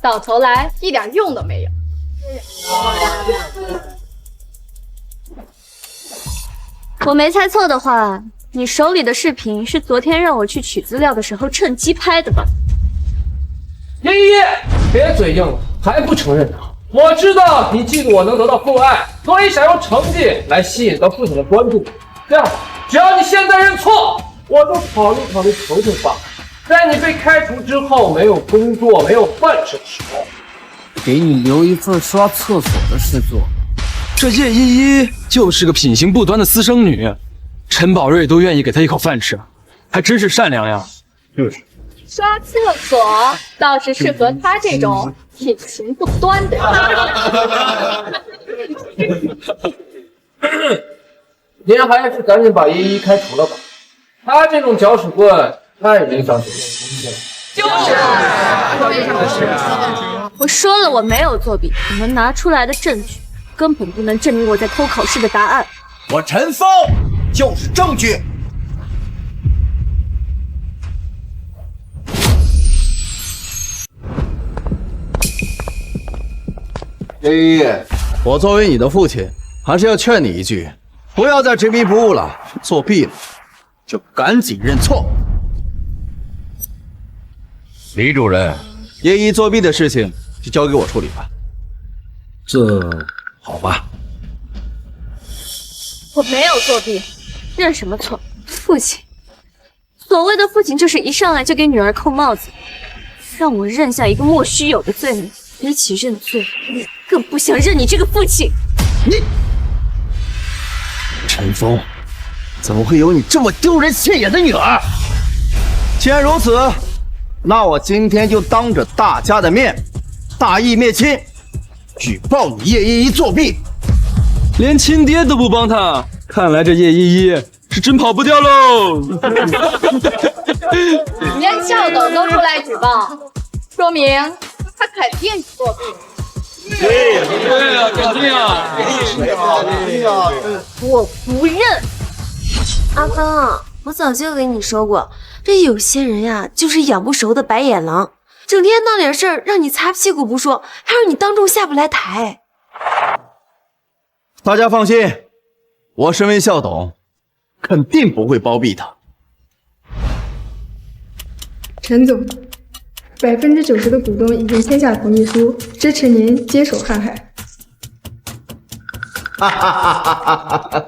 到头来一点用都没有。我没猜错的话，你手里的视频是昨天让我去取资料的时候趁机拍的吧？叶依依，别嘴硬了，还不承认呢？我知道你嫉妒我能得到父爱，所以想用成绩来吸引到父亲的关注。这样，只要你现在认错，我就考虑求求爸，在你被开除之后没有工作、没有饭吃的时候，给你留一份刷厕所的事做。这叶依依就是个品行不端的私生女，陈宝瑞都愿意给她一口饭吃，还真是善良呀。就是。刷厕所倒是适合他这种品行不端的人。您还是赶紧把叶依依开除了吧，他这种搅屎棍太影响学生风气了。我说了我没有作弊，你们拿出来的证据根本不能证明我在偷考试的答案。我陈峰就是证据。叶依依，我作为你的父亲，还是要劝你一句，不要再执迷不悟了。作弊了，就赶紧认错。李主任，叶依依作弊的事情就交给我处理吧。这好吧。我没有作弊，认什么错？父亲，所谓的父亲就是一上来就给女儿扣帽子，让我认下一个莫须有的罪名。比起认罪，更不想认你这个父亲。你，陈峰，怎么会有你这么丢人现眼的女儿？既然如此，那我今天就当着大家的面，大义灭亲，举报你叶依依作弊。连亲爹都不帮他，看来这叶依依是真跑不掉喽。连校董都出来举报，说明他肯定是作弊。对呀，肯定啊！我不认。阿芳，我早就跟你说过，这有些人呀，就是养不熟的白眼狼，整天闹点事儿让你擦屁股不说，还让你当众下不来台。大家放心，我身为校董，肯定不会包庇他。陈总，90%的股东已经签下同意书，支持您接手瀚海。哈哈哈哈哈！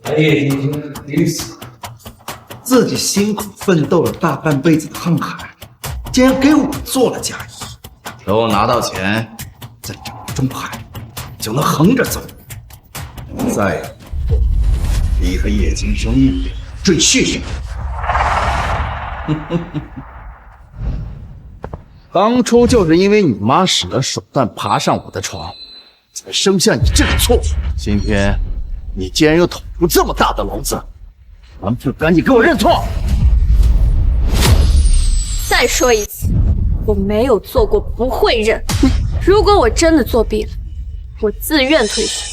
白夜已经屡死，自己辛苦奋斗了大半辈子的瀚海，竟然给我做了嫁衣。等我拿到钱，在整个中海就能横着走，再逼他叶金生赘婿。当初就是因为你妈使了手段爬上我的床，才生下你这个错。今天你既然又捅出这么大的娄子，咱们就赶紧给我认错。再说一次，我没有做过，不会认。如果我真的作弊了，我自愿退学；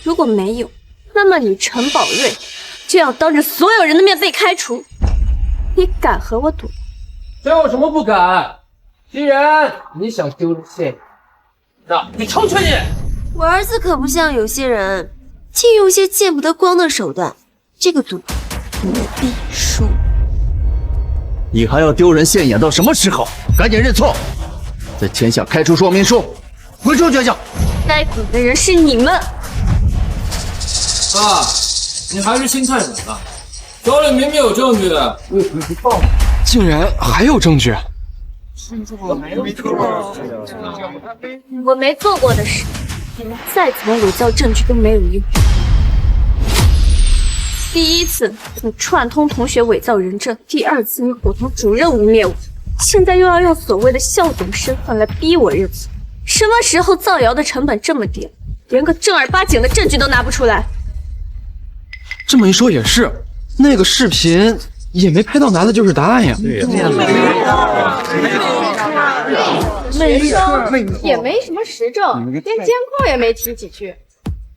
如果没有，那么你陈宝瑞就要当着所有人的面被开除。你敢和我赌？这有什么不敢？既然你想丢人现眼，那你成全你。我儿子可不像有些人，竟用些见不得光的手段。这个赌你必输。你还要丢人现眼到什么时候？赶紧认错，再签下开除说明书，滚出学校！该滚的人是你们。爸，你还是心太软了。手里明明有证据，为什么不放？竟然还有证据！我没做过的事，你们再怎么伪造证据都没有用。第一次你串通同学伪造人证，第二次你伙同主任污蔑我，现在又要用所谓的校董身份来逼我认错。什么时候造谣的成本这么低，连个正儿八经的证据都拿不出来？这么一说也是，那个视频也没拍到拿的就是答案呀。对呀，学生也没什么实证，连监控也没提几句，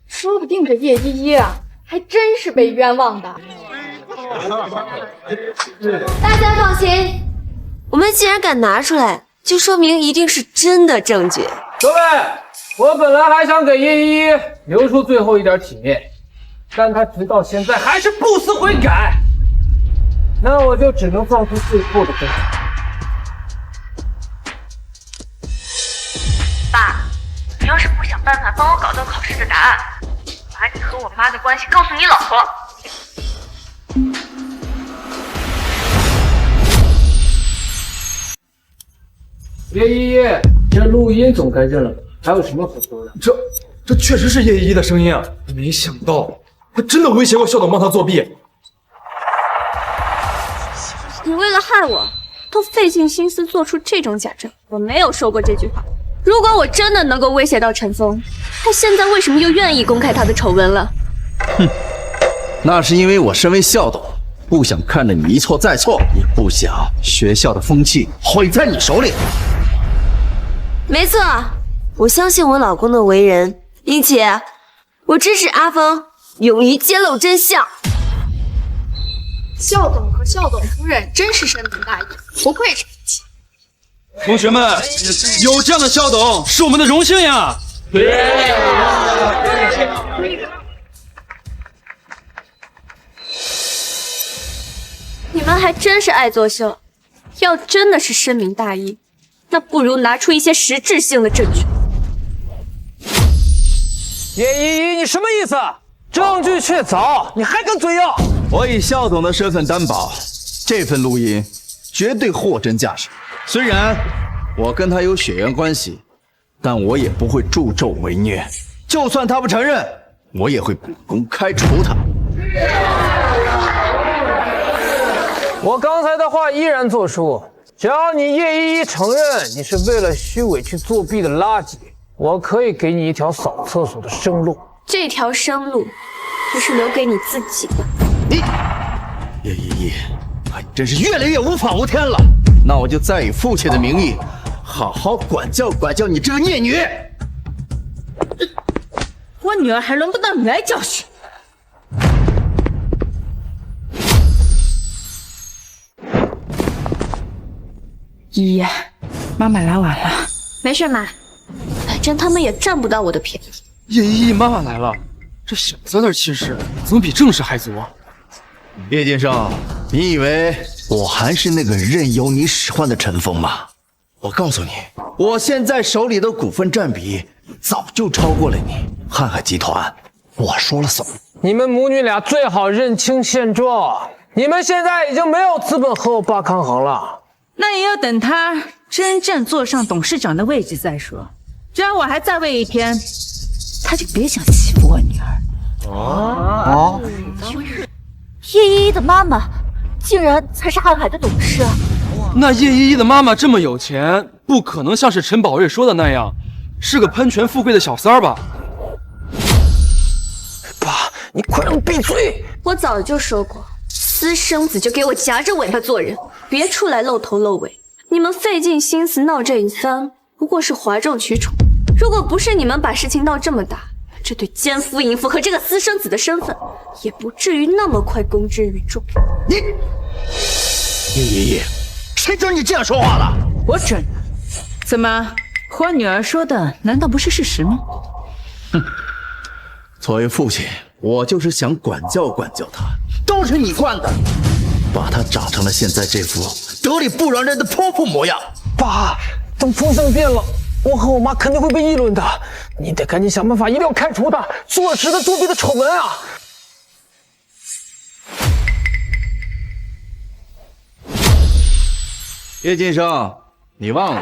说不定这叶依依啊，还真是被冤枉的。大家放心，我们既然敢拿出来，就说明一定是真的证据。各位，我本来还想给叶依依留出最后一点体面，但她直到现在还是不思悔改，那我就只能放出最后的证据。爸，你要是不想办法帮我搞到考试的答案，把你和我妈的关系告诉你老婆。叶依依，这录音总该认了吧？还有什么好说的？这确实是叶依依的声音啊！没想到他真的威胁过校董帮他作弊。你为了害我，都费尽心思做出这种假证。我没有说过这句话。如果我真的能够威胁到陈峰，他现在为什么又愿意公开他的丑闻了？哼，那是因为我身为校董，不想看着你一错再错，也不想学校的风气毁在你手里。没错，我相信我老公的为人，并且我支持阿峰勇于揭露真相。校董和校董夫人真是深明大义，不愧是夫妻。同学们，有这样的校董是我们的荣幸呀！你们还真是爱作秀。要真的是深明大义，那不如拿出一些实质性的证据。叶依依，你什么意思？证据确凿，你还敢嘴硬？我以校董的身份担保，这份录音绝对货真价实。虽然我跟他有血缘关系，但我也不会助纣为虐。就算他不承认，我也会秉公开除他。我刚才的话依然作数，只要你叶依依承认你是为了虚伪去作弊的垃圾，我可以给你一条扫厕所的生路。这条生路就是留给你自己的。你叶依依，你真是越来越无法无天了。那我就再以父亲的名义，好好管教管教你这个孽女。我女儿还轮不到你来教训。依依，妈妈来晚了。没事妈，反正他们也占不到我的便宜。叶依依妈妈来了，这小子的气势怎么比正室还足啊？叶剑生，你以为我还是那个任由你使唤的陈峰吗？我告诉你，我现在手里的股份占比早就超过了你。瀚海集团，我说了算。你们母女俩最好认清现状，你们现在已经没有资本和我爸抗衡了。那也要等他真正坐上董事长的位置再说。只要我还在位一天，他就别想欺负我女儿。依依的妈妈，竟然才是瀚海的董事。那叶依依的妈妈这么有钱，不可能像是陈宝瑞说的那样，是个喷泉富贵的小三儿吧？爸，你快让我闭嘴！我早就说过，私生子就给我夹着尾巴做人，别出来露头露尾。你们费尽心思闹这一番，不过是哗众取宠。如果不是你们把事情闹这么大，这对奸夫淫妇和这个私生子的身份，也不至于那么快公之于众。叶依依，谁准你这样说话了？我准。怎么，我女儿说的难道不是事实吗？哼，作为父亲，我就是想管教管教她，都是你惯的，把她长成了现在这副得理不饶人的泼妇模样。爸，等风向变了，我和我妈肯定会被议论的。你得赶紧想办法，一定要开除他，坐实他作弊的丑闻啊！叶晋生，你忘了，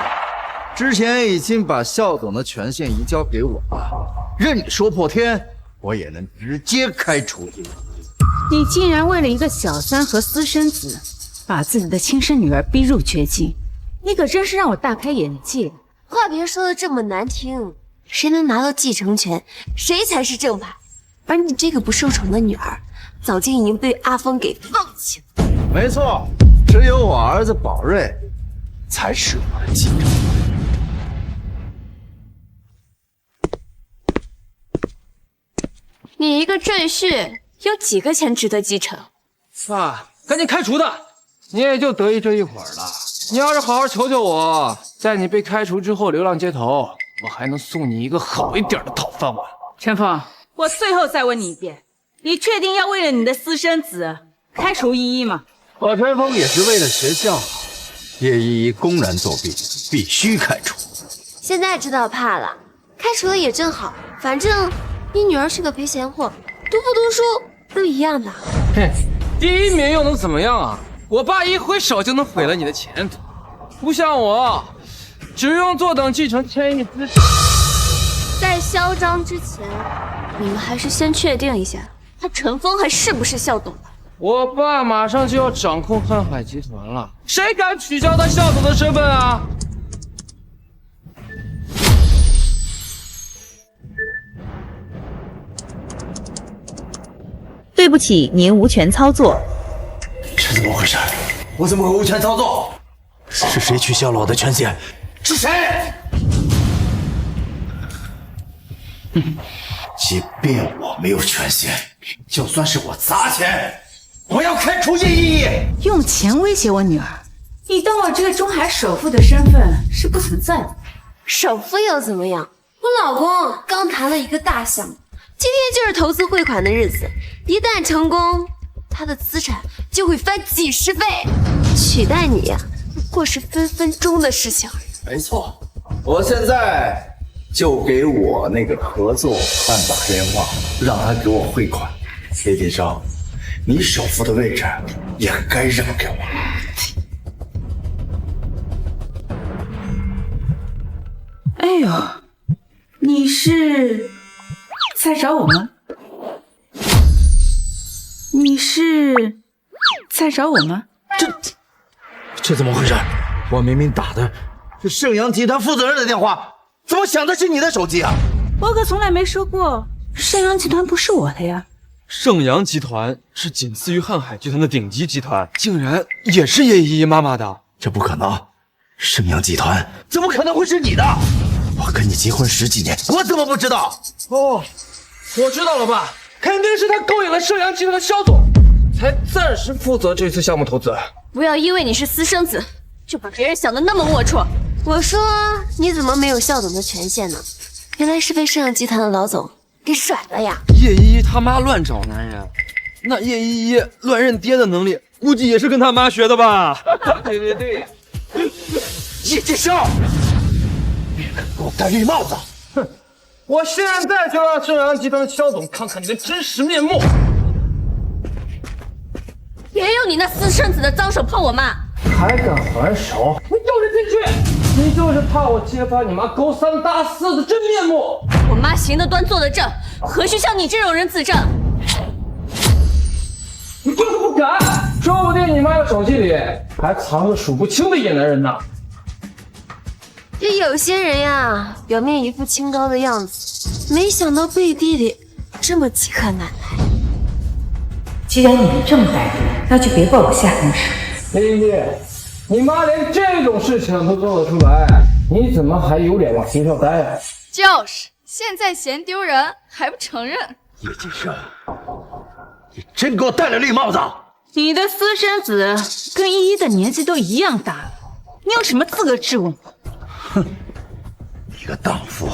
之前已经把校董的权限移交给我了，任你说破天，我也能直接开除你。你竟然为了一个小三和私生子，把自己的亲生女儿逼入绝境，你可真是让我大开眼界。话别说的这么难听，谁能拿到继承权，谁才是正牌。而你这个不受宠的女儿，早就已经被阿峰给放弃了。没错，只有我儿子宝瑞才是我的继承人。你一个赘婿，有几个钱值得继承？爸，赶紧开除他！你也就得意这一会儿了。你要是好好求求我，在你被开除之后流浪街头，我还能送你一个好一点的讨饭碗。陈峰，我最后再问你一遍，你确定要为了你的私生子开除依依吗？我陈峰也是为了学校好，叶依依公然作弊，必须开除。现在知道怕了，开除了也正好，反正你女儿是个赔钱货，读不读书都一样的。哼，第一名又能怎么样啊？我爸一挥手就能毁了你的前途，不像我，只用坐等继承迁移资产。在嚣张之前，你们还是先确定一下，他陈峰还是不是校董吧？我爸马上就要掌控瀚海集团了，谁敢取消他校董的身份啊？对不起，您无权操作。是怎么回事？我怎么会无权操作？是谁取消了我的权限？是谁？即便我没有权限，就算是我砸钱，我要开除叶依依。用钱威胁我女儿，你当我这个中海首富的身份是不存在的？首富又怎么样？我老公刚谈了一个大项目，今天就是投资汇款的日子，一旦成功，他的资产就会翻几10倍，取代你呀，不过是分分钟的事情而已。没错，我现在就给我那个合作伙伴打电话，让他给我汇款。叶晋生，你首富的位置也该让给我。哎呦，你是在找我吗？你是在找我吗？这怎么回事？我明明打的是盛阳集团负责人的电话，怎么响的是你的手机啊？我可从来没说过盛阳集团不是我的呀。盛阳集团是仅次于瀚海集团的顶级集团，竟然也是叶依依妈妈的，这不可能！盛阳集团怎么可能会是你的？我跟你结婚10几年，我怎么不知道？哦，我知道了吧？肯定是他勾引了盛阳集团的肖总，才暂时负责这次项目投资。不要因为你是私生子，就把别人想的那么龌龊。我说你怎么没有校董的权限呢？原来是被盛阳集团的老总给甩了呀！叶依依他妈乱找男人，那叶依依乱认爹的能力，估计也是跟他妈学的吧？对。叶晋生，别敢给我戴绿帽子！哼，我现在就让盛阳集团的肖总看看你的真实面目。别用你那私生子的脏手碰我妈！还敢还手？你就是进去！你就是怕我揭发你妈勾三搭四的真面目！我妈行得端坐得正，何须像你这种人自证？你就是不敢！定你妈的手机里还藏着数不清的野男人呢。这有些人呀，表面一副清高的样子，没想到背地里这么饥渴难耐。既然你们这么歹毒，那就别怪我下狠手。林一，你妈连这种事情都做得出来，你怎么还有脸往学校待啊？就是，现在嫌丢人还不承认。叶金生，你真给我戴了绿帽子！你的私生子跟依依的年纪都一样大了，你有什么资格质问我？哼，你个荡妇！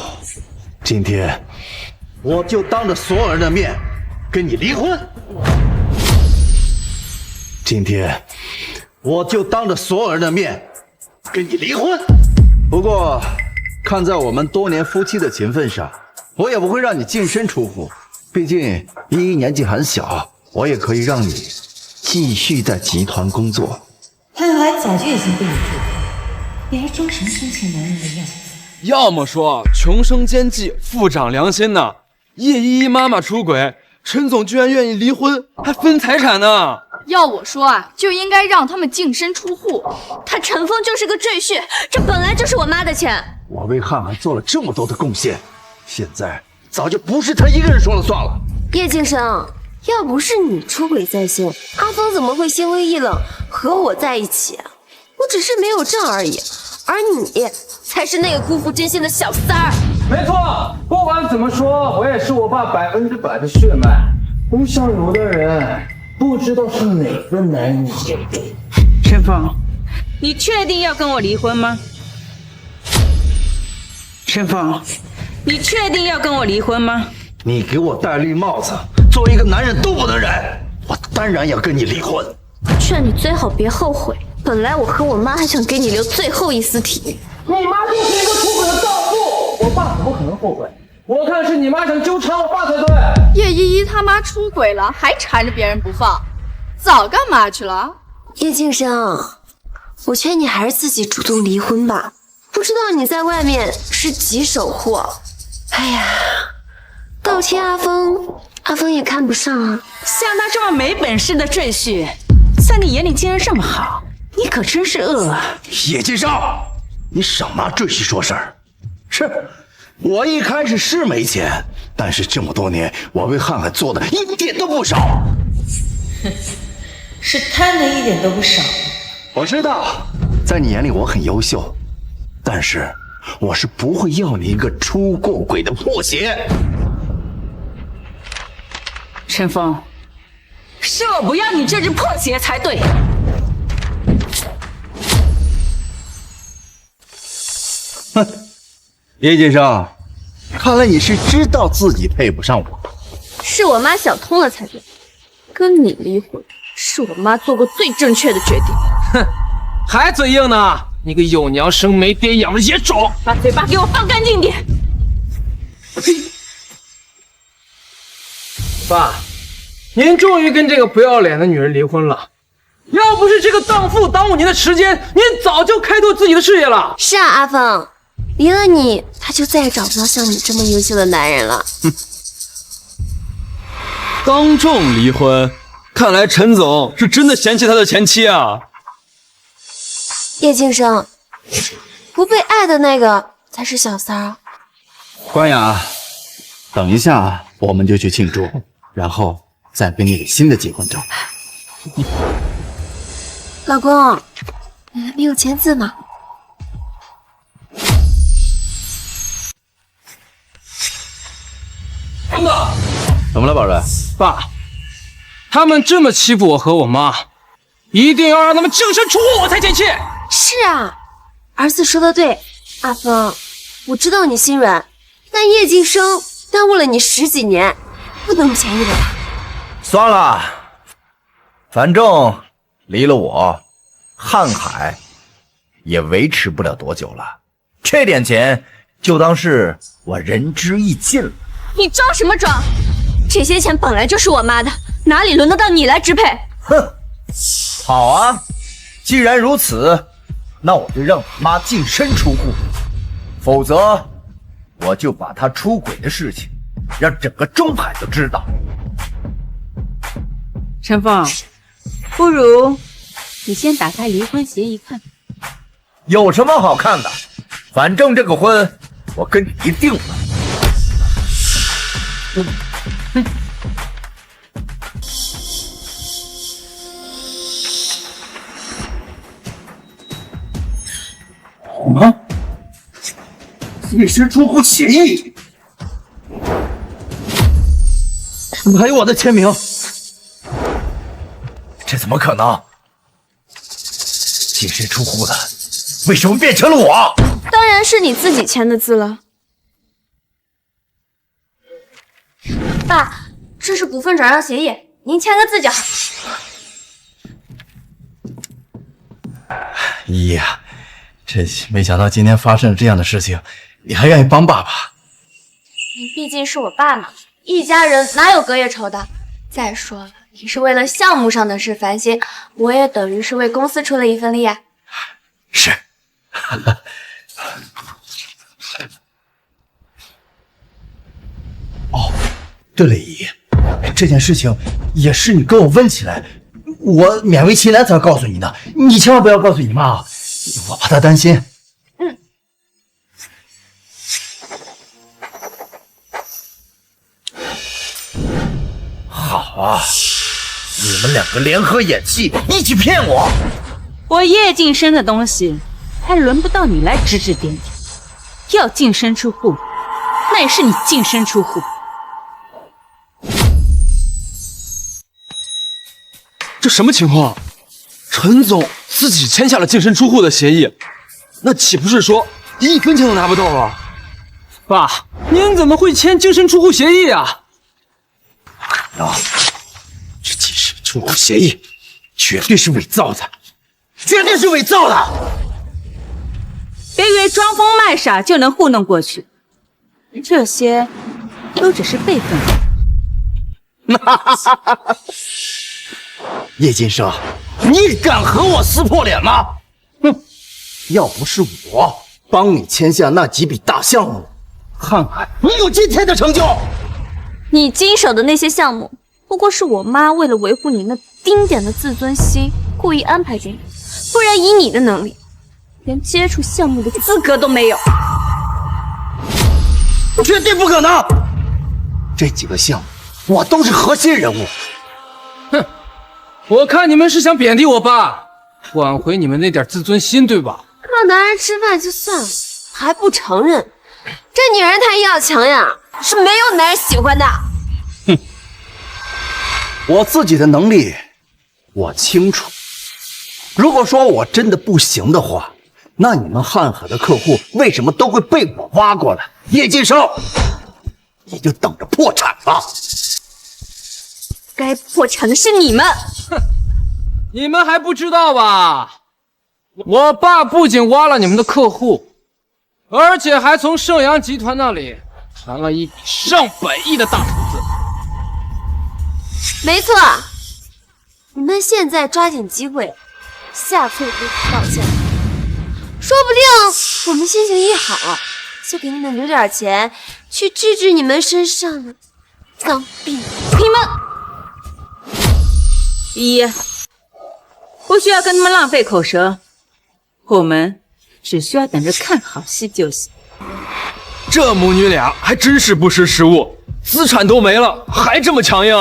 今天我就当着所有人的面跟你离婚。今天我就当着所有人的面跟你离婚。不过，看在我们多年夫妻的情分上，我也不会让你净身出户。毕竟依依年纪还小，我也可以让你继续在集团工作。汉海早就已经被你祝福，你还装什么深情男人的样子？要么说穷生奸计，富长良心呢。叶依依妈妈出轨，陈总居然愿意离婚，还分财产呢。要我说啊，就应该让他们净身出户。他陈峰就是个赘婿，这本来就是我妈的钱。我为汉海做了这么多的贡献，现在早就不是他一个人说了算了。叶敬生，要不是你出轨在先，阿峰怎么会心灰意冷和我在一起？我只是没有证而已，而你才是那个辜负真心的小三儿。没错，不管怎么说，我也是我爸100%的血脉。不像有的人，不知道是哪个男人先对。陈峰，你确定要跟我离婚吗？陈峰，你确定要跟我离婚吗？你给我戴绿帽子，作为一个男人都不能忍，我当然要跟你离婚。劝你最好别后悔，本来我和我妈还想给你留最后一丝体面。你妈就是一个出轨的荡妇，我爸怎么可能后悔？我看是你妈想纠缠我爸才对。叶依依他妈出轨了，还缠着别人不放，早干嘛去了？叶敬生，我劝你还是自己主动离婚吧。不知道你在外面是几手货。哎呀，倒贴阿峰也看不上啊。像他这么没本事的赘婿，在你眼里竟然这么好，你可真是恶啊！叶金少，你少拿赘婿说事儿。是，我一开始是没钱，但是这么多年，我为瀚海做的一点都不少。哼，是贪的一点都不少。我知道，在你眼里我很优秀，但是我是不会要你一个出过轨的破鞋。陈峰，是我不要你这只破鞋才对。哼，叶先生，看来你是知道自己配不上我。是我妈想通了才对，跟你离婚是我妈做过最正确的决定。哼，还嘴硬呢！你个有娘生没爹养的野种，把嘴巴给我放干净点！爸，您终于跟这个不要脸的女人离婚了。要不是这个荡妇耽误您的时间，您早就开拓自己的事业了。是啊，阿峰，离了你，他就再也找不到像你这么优秀的男人了。哼，当众离婚，看来陈总是真的嫌弃他的前妻啊。叶敬生，不被爱的那个才是小三儿。关雅，等一下我们就去庆祝，然后再给你领新的结婚证。老公，你还没有签字吗？真的？怎么了，宝瑞？爸，他们这么欺负我和我妈，一定要让他们净身出户，我才解气。是啊，儿子说的对，阿峰，我知道你心软，但叶晋生耽误了你10几年，不能便宜了他。算了，反正离了我，瀚海也维持不了多久了。这点钱就当是我仁至义尽了。你装什么装？这些钱本来就是我妈的，哪里轮得到你来支配？哼，好啊，既然如此，那我就让我妈净身出户，否则我就把她出轨的事情让整个中海都知道。陈峰，不如你先打开离婚协议看。有什么好看的？反正这个婚我跟你一定了。什么？律师出户协议？怎么还有我的签名？这怎么可能？既是出户的，为什么变成了我？当然是你自己签的字了。爸，这是股份转让协议，您签个字就好。依依啊，这没想到今天发生了这样的事情，你还愿意帮爸爸？您毕竟是我爸嘛，一家人哪有隔夜仇的？再说了，你是为了项目上的事烦心，我也等于是为公司出了一份力啊。是。哦，对了，依依，这件事情也是你跟我问起来，我勉为其难才告诉你的，你千万不要告诉你妈啊，我怕她担心。好啊，你们两个联合演戏，一起骗我。我叶晋生的东西，还轮不到你来指指点点。要净身出户，那也是你净身出户。这什么情况？陈总自己签下了净身出户的协议，那岂不是说一分钱都拿不到了？爸，您怎么会签净身出户协议啊？这净身出户协议绝对是伪造的，绝对是伪造的！别以为装疯卖傻就能糊弄过去，这些都只是辈分。叶金生，你敢和我撕破脸吗？哼！要不是我帮你签下那几笔大项目，瀚海没有今天的成就。你经手的那些项目，不过是我妈为了维护你那丁点的自尊心，故意安排给你，不然以你的能力，连接触项目的资格都没有。绝对不可能！这几个项目，我都是核心人物。哼！我看你们是想贬低我爸，挽回你们那点自尊心，对吧？靠男人吃饭就算了，还不承认，这女人太要强呀，是没有男人喜欢的。哼！我自己的能力我清楚，如果说我真的不行的话，那你们瀚海的客户为什么都会被我挖过来？叶晋生，你就等着破产吧！该破产的是你们！哼，你们还不知道吧？我爸不仅挖了你们的客户，而且还从盛阳集团那里谈了一笔上百亿的大投资。没错，你们现在抓紧机会，下次我给你道歉，说不定我们心情一好，就给你们留点钱去治治你们身上的脏病。你们。依依，不需要跟他们浪费口舌，我们只需要等着看好戏就行。这母女俩还真是不识时务，资产都没了，还这么强硬。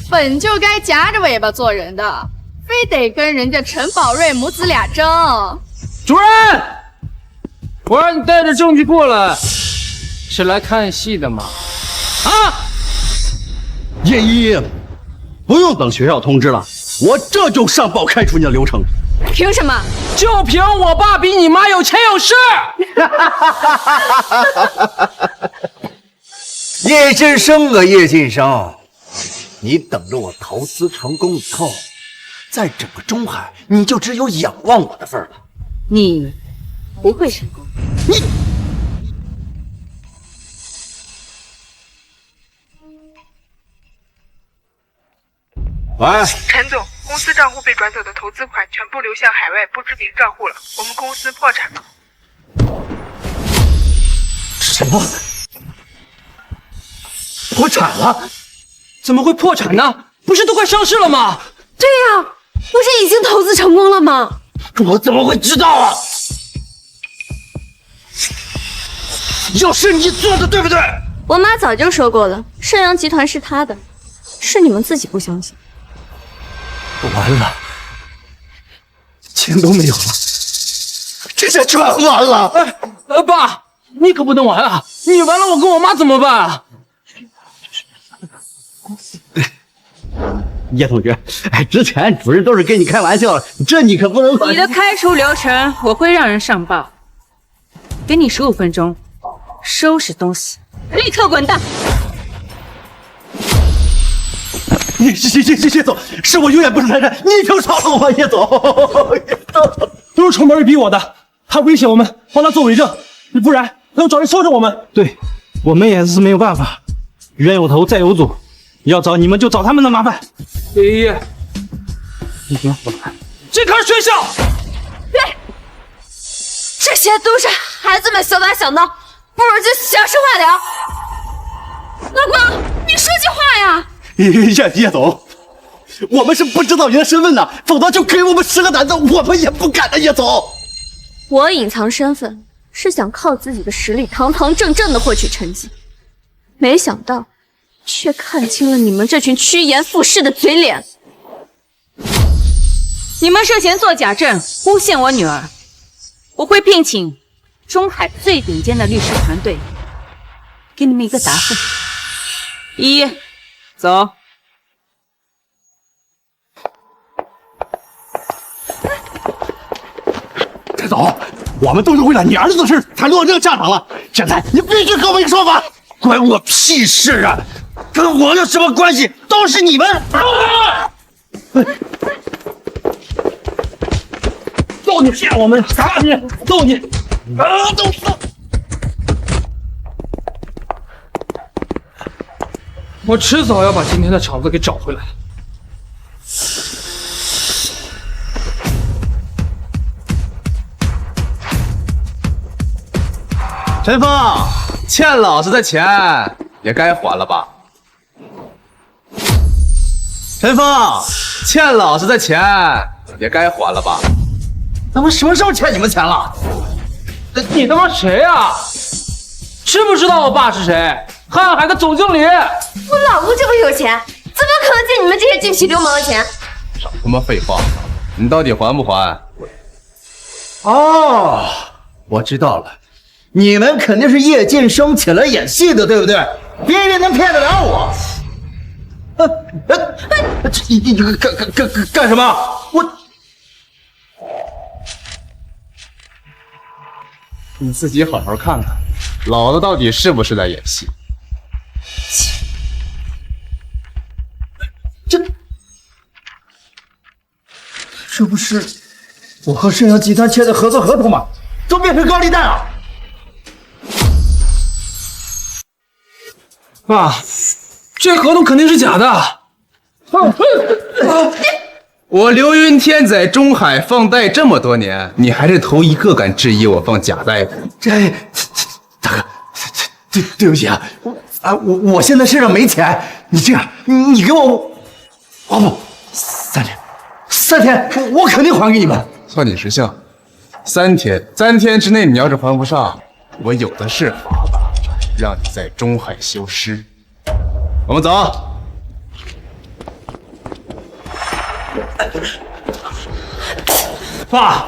本就该夹着尾巴做人的，非得跟人家陈宝瑞母子俩争。主任，我让你带着证据过来，是来看戏的吗？啊！叶一，不用等学校通知了，我这就上报开除你的流程。凭什么？就凭我爸比你妈有钱有势。叶晋生啊，叶晋生，你等着我投资成功以后，在整个中海，你就只有仰望我的份了。你不会成功。你。喂，陈总，公司账户被转走的投资款全部流向海外不知名账户了，我们公司破产了。什么？破产了？怎么会破产呢？不是都快上市了吗？对呀，不是已经投资成功了吗？我怎么会知道啊？又是你做的，对不对？我妈早就说过了，盛阳集团是她的，是你们自己不相信。完了，钱都没有了，这下全完了！爸，你可不能完啊！你完了，我跟我妈怎么办啊？叶同学，之前主任都是跟你开玩笑，这你可不能。你的开除流程我会让人上报，给你15分钟，收拾东西，立刻滚蛋！叶总，是我永远不是泰山，你就饶了我，叶总。都是程宝瑞逼我的，他威胁我们帮他做伪证，不然他要找人收拾我们。对，我们也是没有办法，冤有头债有主，要找你们就找他们的麻烦。依依，你别胡来，这可是学校。对，这些都是孩子们小打小闹，不如就小事化了。老公，你说句话呀！叶总，我们是不知道您的身份的，否则就给我们10个胆子，我们也不敢的。叶总，我隐藏身份是想靠自己的实力堂堂正正的获取成绩，没想到却看清了你们这群趋炎附势的嘴脸。你们涉嫌作假证，诬陷我女儿，我会聘请中海最顶尖的律师团队，给你们一个答复。依依，走。陈总，我们都是为了你儿子的事才落这个下场了，现在你必须给我们一个说法。关我屁事啊！跟我有什么关系？都是你们！都你骗我们，打你，揍你！都是！我迟早要把今天的场子给找回来。陈峰，欠老师的钱也该还了吧？陈峰，欠老师的钱也该还了吧？他们什么时候欠你们钱了？你他妈谁啊？知不知道我爸是谁？瀚海的总经理。我老公这么有钱，怎么可能借你们这些净皮流氓的钱？少他妈废话！你到底还不还？哦，我知道了，你们肯定是叶晋生请来演戏的，对不对？别人能骗得了我？你干什么？我。你自己好好看看，老子到底是不是在演戏？这不是我和盛阳集团签的合作合同吗？都变成高利贷了！爸，这合同肯定是假的。我刘云天在中海放贷这么多年，你还是头一个敢质疑我放假贷的。大哥，对不起啊，我现在身上没钱，你这样，你给我，哦不，3天，我肯定还给你们。算你识相，3天之内你要是还不上，我有的是法子让你在中海消失。我们走。爸，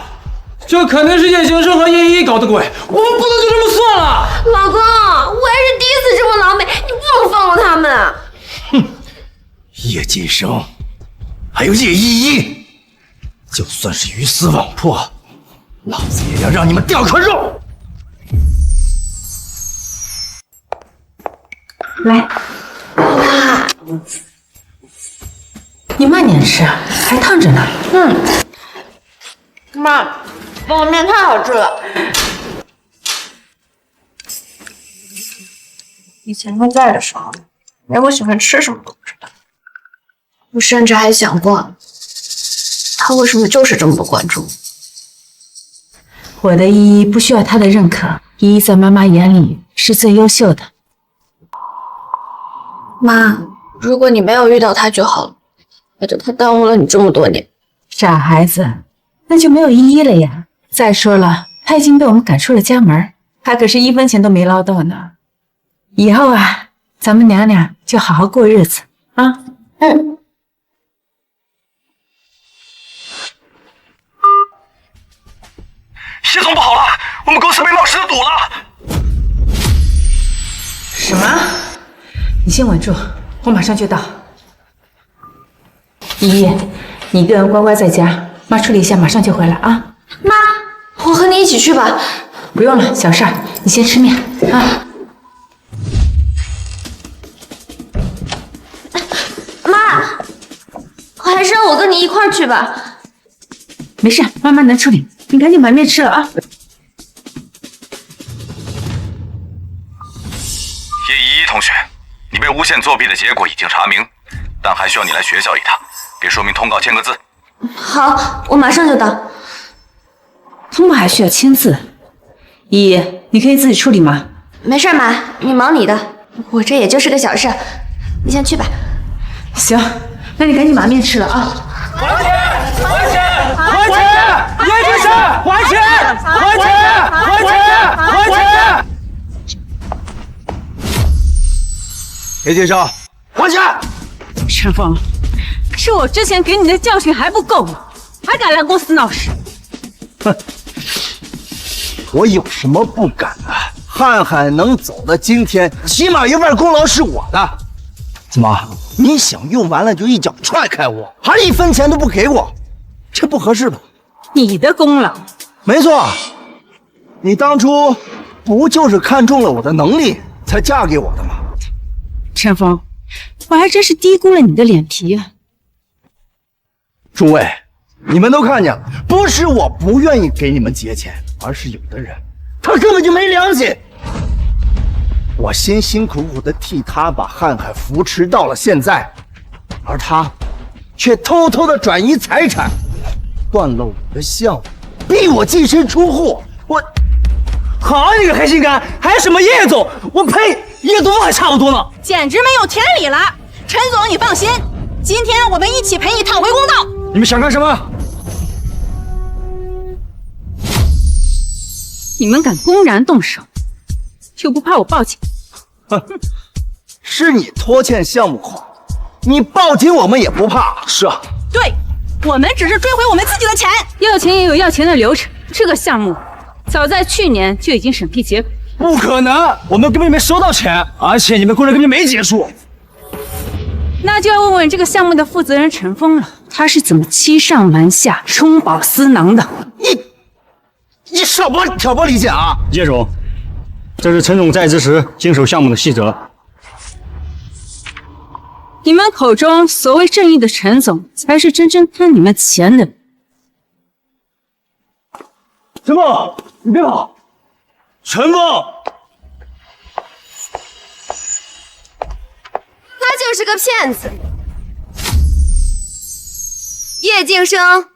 这肯定是叶行生和叶依依搞的鬼，我们不能就这么算了。老公，我还是第一次这么狼狈，你不能放过他们。哼，叶晋生，还有叶依依，就算是鱼死网破，老子也要让你们掉颗肉。来，你慢点吃，还烫着呢。妈，方便面太好吃了。以前他在的时候，连我喜欢吃什么都不知道。我甚至还想过，他为什么就是这么不关注我的依依不需要他的认可，依依在妈妈眼里是最优秀的。妈，如果你没有遇到他就好了，反正他耽误了你这么多年。傻孩子，那就没有依依了呀。再说了，他已经被我们赶出了家门，他可是1分钱都没捞到呢。以后啊，咱们娘俩就好好过日子啊。叶总不好了，我们公司被冒失的堵了。什么？你先稳住，我马上就到。依依，你一个人乖乖在家，妈处理一下，马上就回来啊。妈，我和你一起去吧。不用了，小事儿，你先吃面啊。妈，还是让我跟你一块儿去吧。没事，妈妈能处理，你赶紧把面吃了啊。叶依依同学，你被诬陷作弊的结果已经查明，但还需要你来学校一趟，给说明通告签个字。好，我马上就到。通报还需要签字？依依，你可以自己处理吗？没事，妈，你忙你的，我这也就是个小事，你先去吧。行，那你赶紧把面吃了啊。还钱！还钱！还钱！叶先生，还钱！还钱！还钱！还钱！叶先生，还钱！陈峰，是我之前给你的教训还不够吗？还敢来公司闹事？哼，我有什么不敢的？瀚海能走到今天，起码一半功劳是我的。怎么，你想用完了就一脚踹开我，还1分钱都不给我，这不合适吧？你的功劳？没错，你当初不就是看中了我的能力才嫁给我的吗？陈峰，我还真是低估了你的脸皮啊！诸位，你们都看见了，不是我不愿意给你们结钱，而是有的人他根本就没良心。我辛辛苦苦的替他把瀚海扶持到了现在，而他却偷偷的转移财产，断了我的项目，逼我净身出户。我好你个黑心肝，还什么叶总？我呸，叶总还差不多呢，简直没有天理了！陈总，你放心，今天我们一起陪你讨回公道。你们想干什么？你们敢公然动手，就不怕我报警？哼，是你拖欠项目款，你报警我们也不怕。是啊，对，我们只是追回我们自己的钱。要钱也有要钱的流程，这个项目早在去年就已经审批结果。不可能，我们根本没收到钱，而且你们工作根本没结束。那就要问问这个项目的负责人陈峰了，他是怎么欺上瞒下、充饱私囊的？你少挑拨离间啊！叶总，这是陈总在职时经手项目的细则。你们口中所谓正义的陈总，才是真正贪你们钱的。陈峰，你别跑！陈峰，他就是个骗子，叶晋生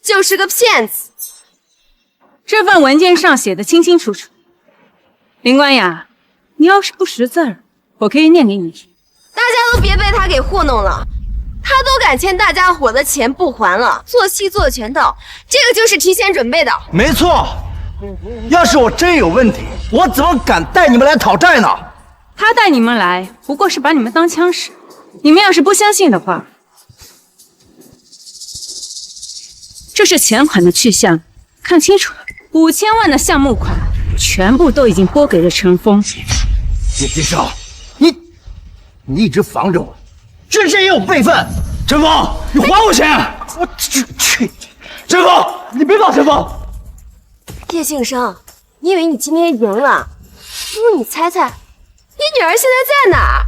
就是个骗子。这份文件上写的清清楚楚。林官雅，你要是不识字儿，我可以念给你听。大家都别被他给糊弄了，他都敢欠大家伙的钱不还了，做戏做全套，这个就是提前准备的。没错，要是我真有问题，我怎么敢带你们来讨债呢？他带你们来，不过是把你们当枪使。你们要是不相信的话，这是钱款的去向，看清楚了，5000万的项目款全部都已经拨给了陈峰。叶金少，你一直防着我，这也有辈分。陈峰，你还我钱！我去！陈峰，你别跑！陈峰，叶晋生，你以为你今天赢了？不如你猜猜，你女儿现在在哪儿？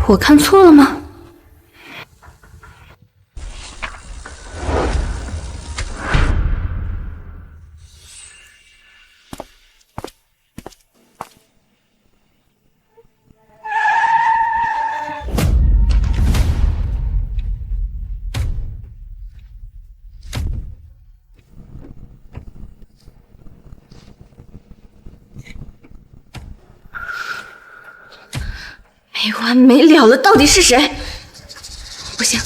我看错了吗？完没了了，到底是谁？不行，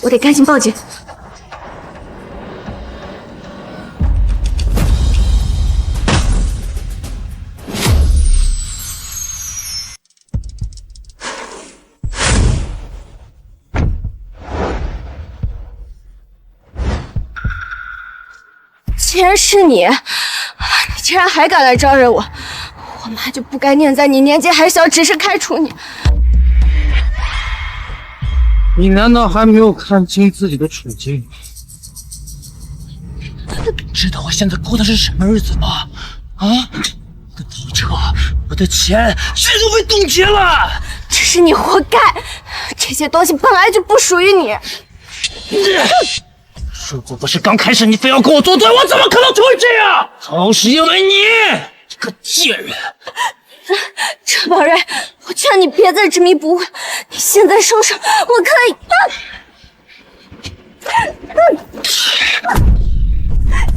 我得赶紧报警。既然是你，你竟然还敢来招惹我，我妈就不该念在你年纪还小，只是开除你。你难道还没有看清自己的处境？知道我现在过的是什么日子吗？啊！我的豪车，我的钱，全都被冻结了。这是你活该，这些东西本来就不属于你。如果不是刚开始你非要跟我作对，我怎么可能会这样？都是因为你这个贱人！陈宝瑞，我劝你别再执迷不悟，你现在收手，我可以。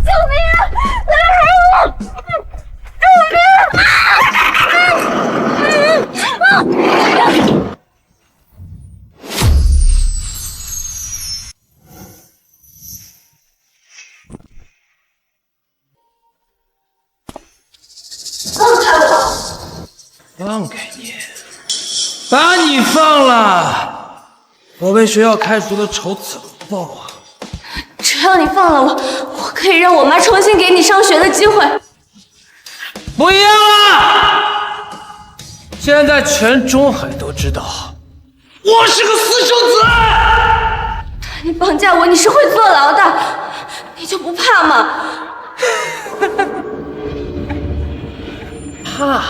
救命啊！来人！救命！放开你！把你放了！我被学校开除的仇怎么报啊？只要你放了我，我可以让我妈重新给你上学的机会。不要了！现在全中海都知道我是个私生子。你绑架我，你是会坐牢的，你就不怕吗？怕？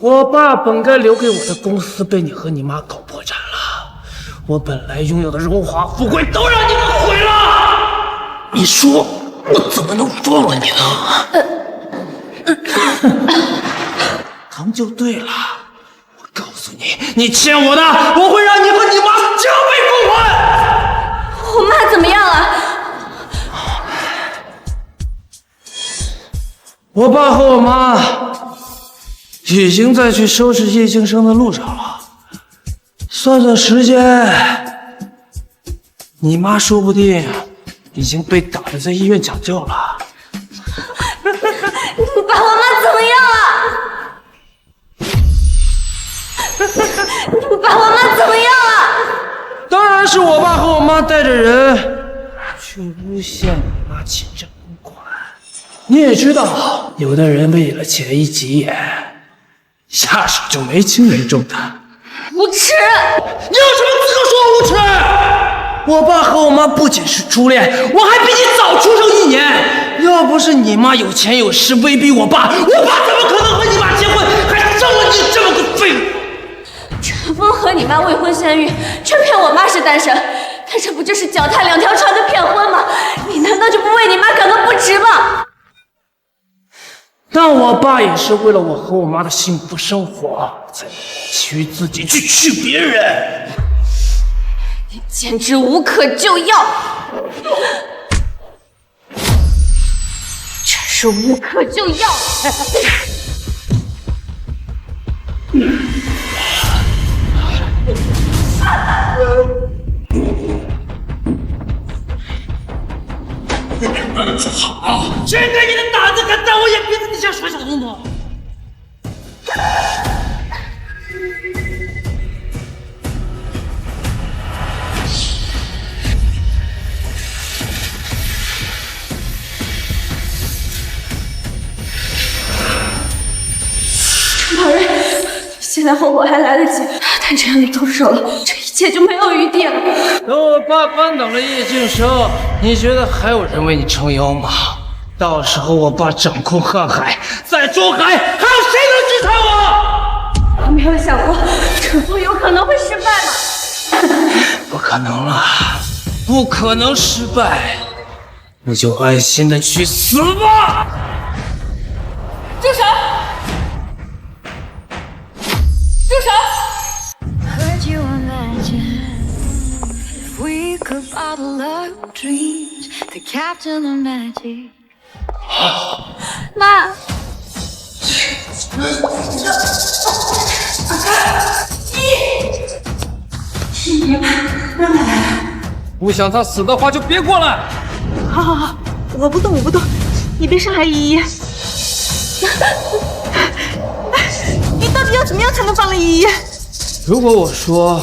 我爸本该留给我的公司被你和你妈搞破产了，我本来拥有的荣华富贵都让你们毁了。你说我怎么能放了你呢？疼就对了。我告诉你，你欠我的，我会让你和你妈加倍奉还。我妈怎么样了？我爸和我妈已经在去收拾叶静生的路上了。算算时间，你妈说不定已经被打的在医院抢救了。你把我妈怎么样了？你把我妈怎么样了？当然是我爸和我妈带着人去诬陷你妈侵占公款。你也知道，有的人为了钱一急眼，下手就没轻没重的。无耻！你有什么资格说我无耻？我爸和我妈不仅是初恋，我还比你早出生1年。要不是你妈有钱有势威逼我爸，我爸怎么可能和你妈结婚，还生了你这么个废物？陈峰和你妈未婚先孕，却骗我妈是单身，他这不就是脚踏2条船的骗婚吗？你难道就不为你妈感到不值吗？但我爸也是为了我和我妈的幸福生活，才屈自己去娶别人。你简直无可救药，真是无可救药。好，谁给你的胆子敢在我眼皮子底下耍小动作？马瑞，现在后悔还来得及，但只要你动手了，这一切就没有余地了。等我爸扳倒了叶静生，你觉得还有人为你撑腰吗？到时候我爸掌控瀚海，在中海还有谁能支撑我？我没有想过陈峰有可能会失败吗？不可能了，不可能失败，你就安心的去死吧！住手！住手！ Heard you imagine if we could bottle up dreams to capture the magic. 妈。不想他死的话，就别过来。好好好，我不动，你别伤害依依。你到底要怎么样才能放了依依？如果我说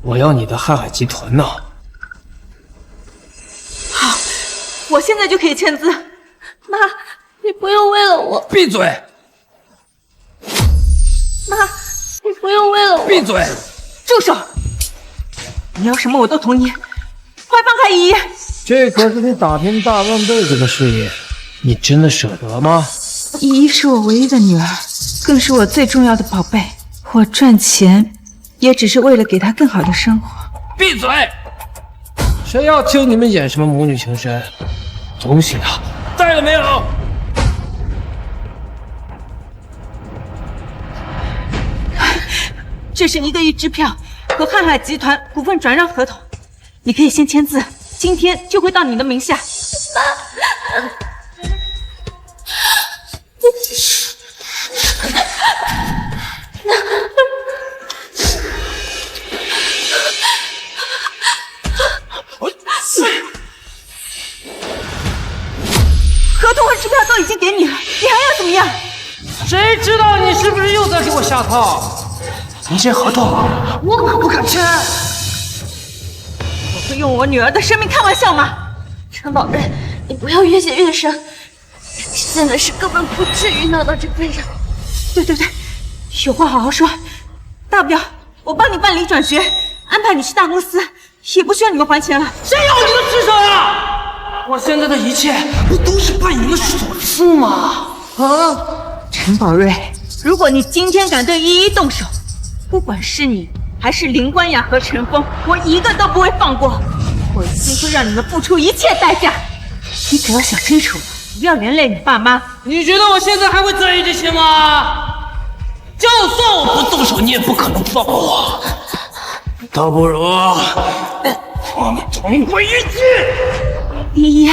我要你的瀚海集团呢？好，我现在就可以签字。妈，你不用为了我。闭嘴！妈，你不用为了我。闭嘴！住手！你要什么我都同意，快放开依依！这可是你打拼大半辈子的事业，你真的舍得吗？依依是我唯一的女儿，更是我最重要的宝贝。我赚钱也只是为了给她更好的生活。闭嘴！谁要听你们演什么母女情深？东西呢？带了没有？这是1个亿支票和瀚海集团股份转让合同，你可以先签字，今天就会到你的名下。合同和支票都已经给你了，你还要怎么样？谁知道你是不是又在给我下套？你这合同我可不敢签。我会用我女儿的生命开玩笑吗？陈宝瑞，你不要越陷越深，现在是根本不至于闹到这份上。对，有话好好说。大不了我帮你办理转学，安排你去大公司，也不需要你们还钱了。谁要你的职守呀？我现在的一切不都是拜你们所赐吗？陈宝瑞，如果你今天敢对依依动手，不管是你还是林关雅和陈峰，我一个都不会放过。我一定会让你们付出一切代价。你只要想清楚，不要连累你爸妈。你觉得我现在还会在意这些吗？就算我不动手，你也不可能放我。倒不如我们同归于尽。依依，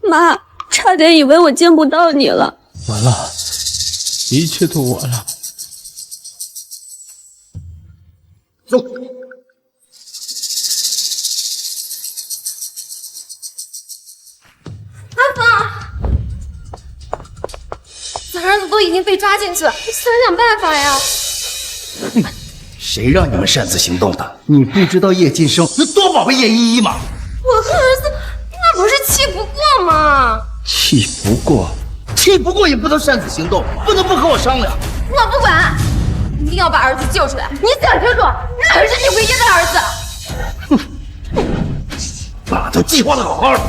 妈，差点以为我见不到你了。完了，一切都完了。走。咱儿子都已经被抓进去了，你想办法呀！谁让你们擅自行动的？你不知道叶晋生有多宝贝叶依依吗？我和儿子那不是气不过吗？气不过也不能擅自行动，不能不和我商量。我不管，一定要把儿子救出来！你想清楚，那可是你唯一的儿子。爸都计划的好好的。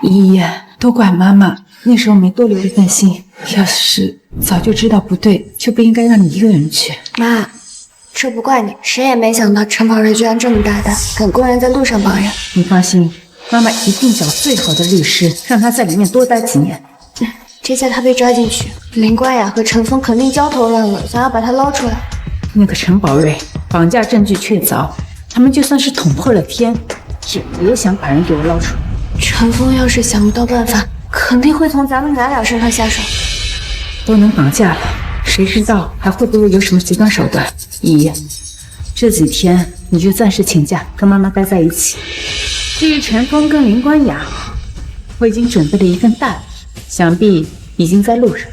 依依，都怪妈妈，那时候没多留一份心。要是早就知道不对，就不应该让你一个人去。妈，这不怪你，谁也没想到陈宝瑞居然这么大胆，敢公然在路上绑人。你放心，妈妈一定找最好的律师，让他在里面多待几年。这下他被抓进去，林关雅和陈峰肯定焦头烂额，想要把他捞出来。那个陈宝瑞绑架证据确凿，他们就算是捅破了天，也别想把人给我捞出来。陈峰要是想不到办法，肯定会从咱们俩身上下手。都能绑架了，谁知道还会不会有什么极端手段？依依，这几天你就暂时请假，跟妈妈待在一起。至于陈峰跟林关雅，我已经准备了一份大礼，想必已经在路上。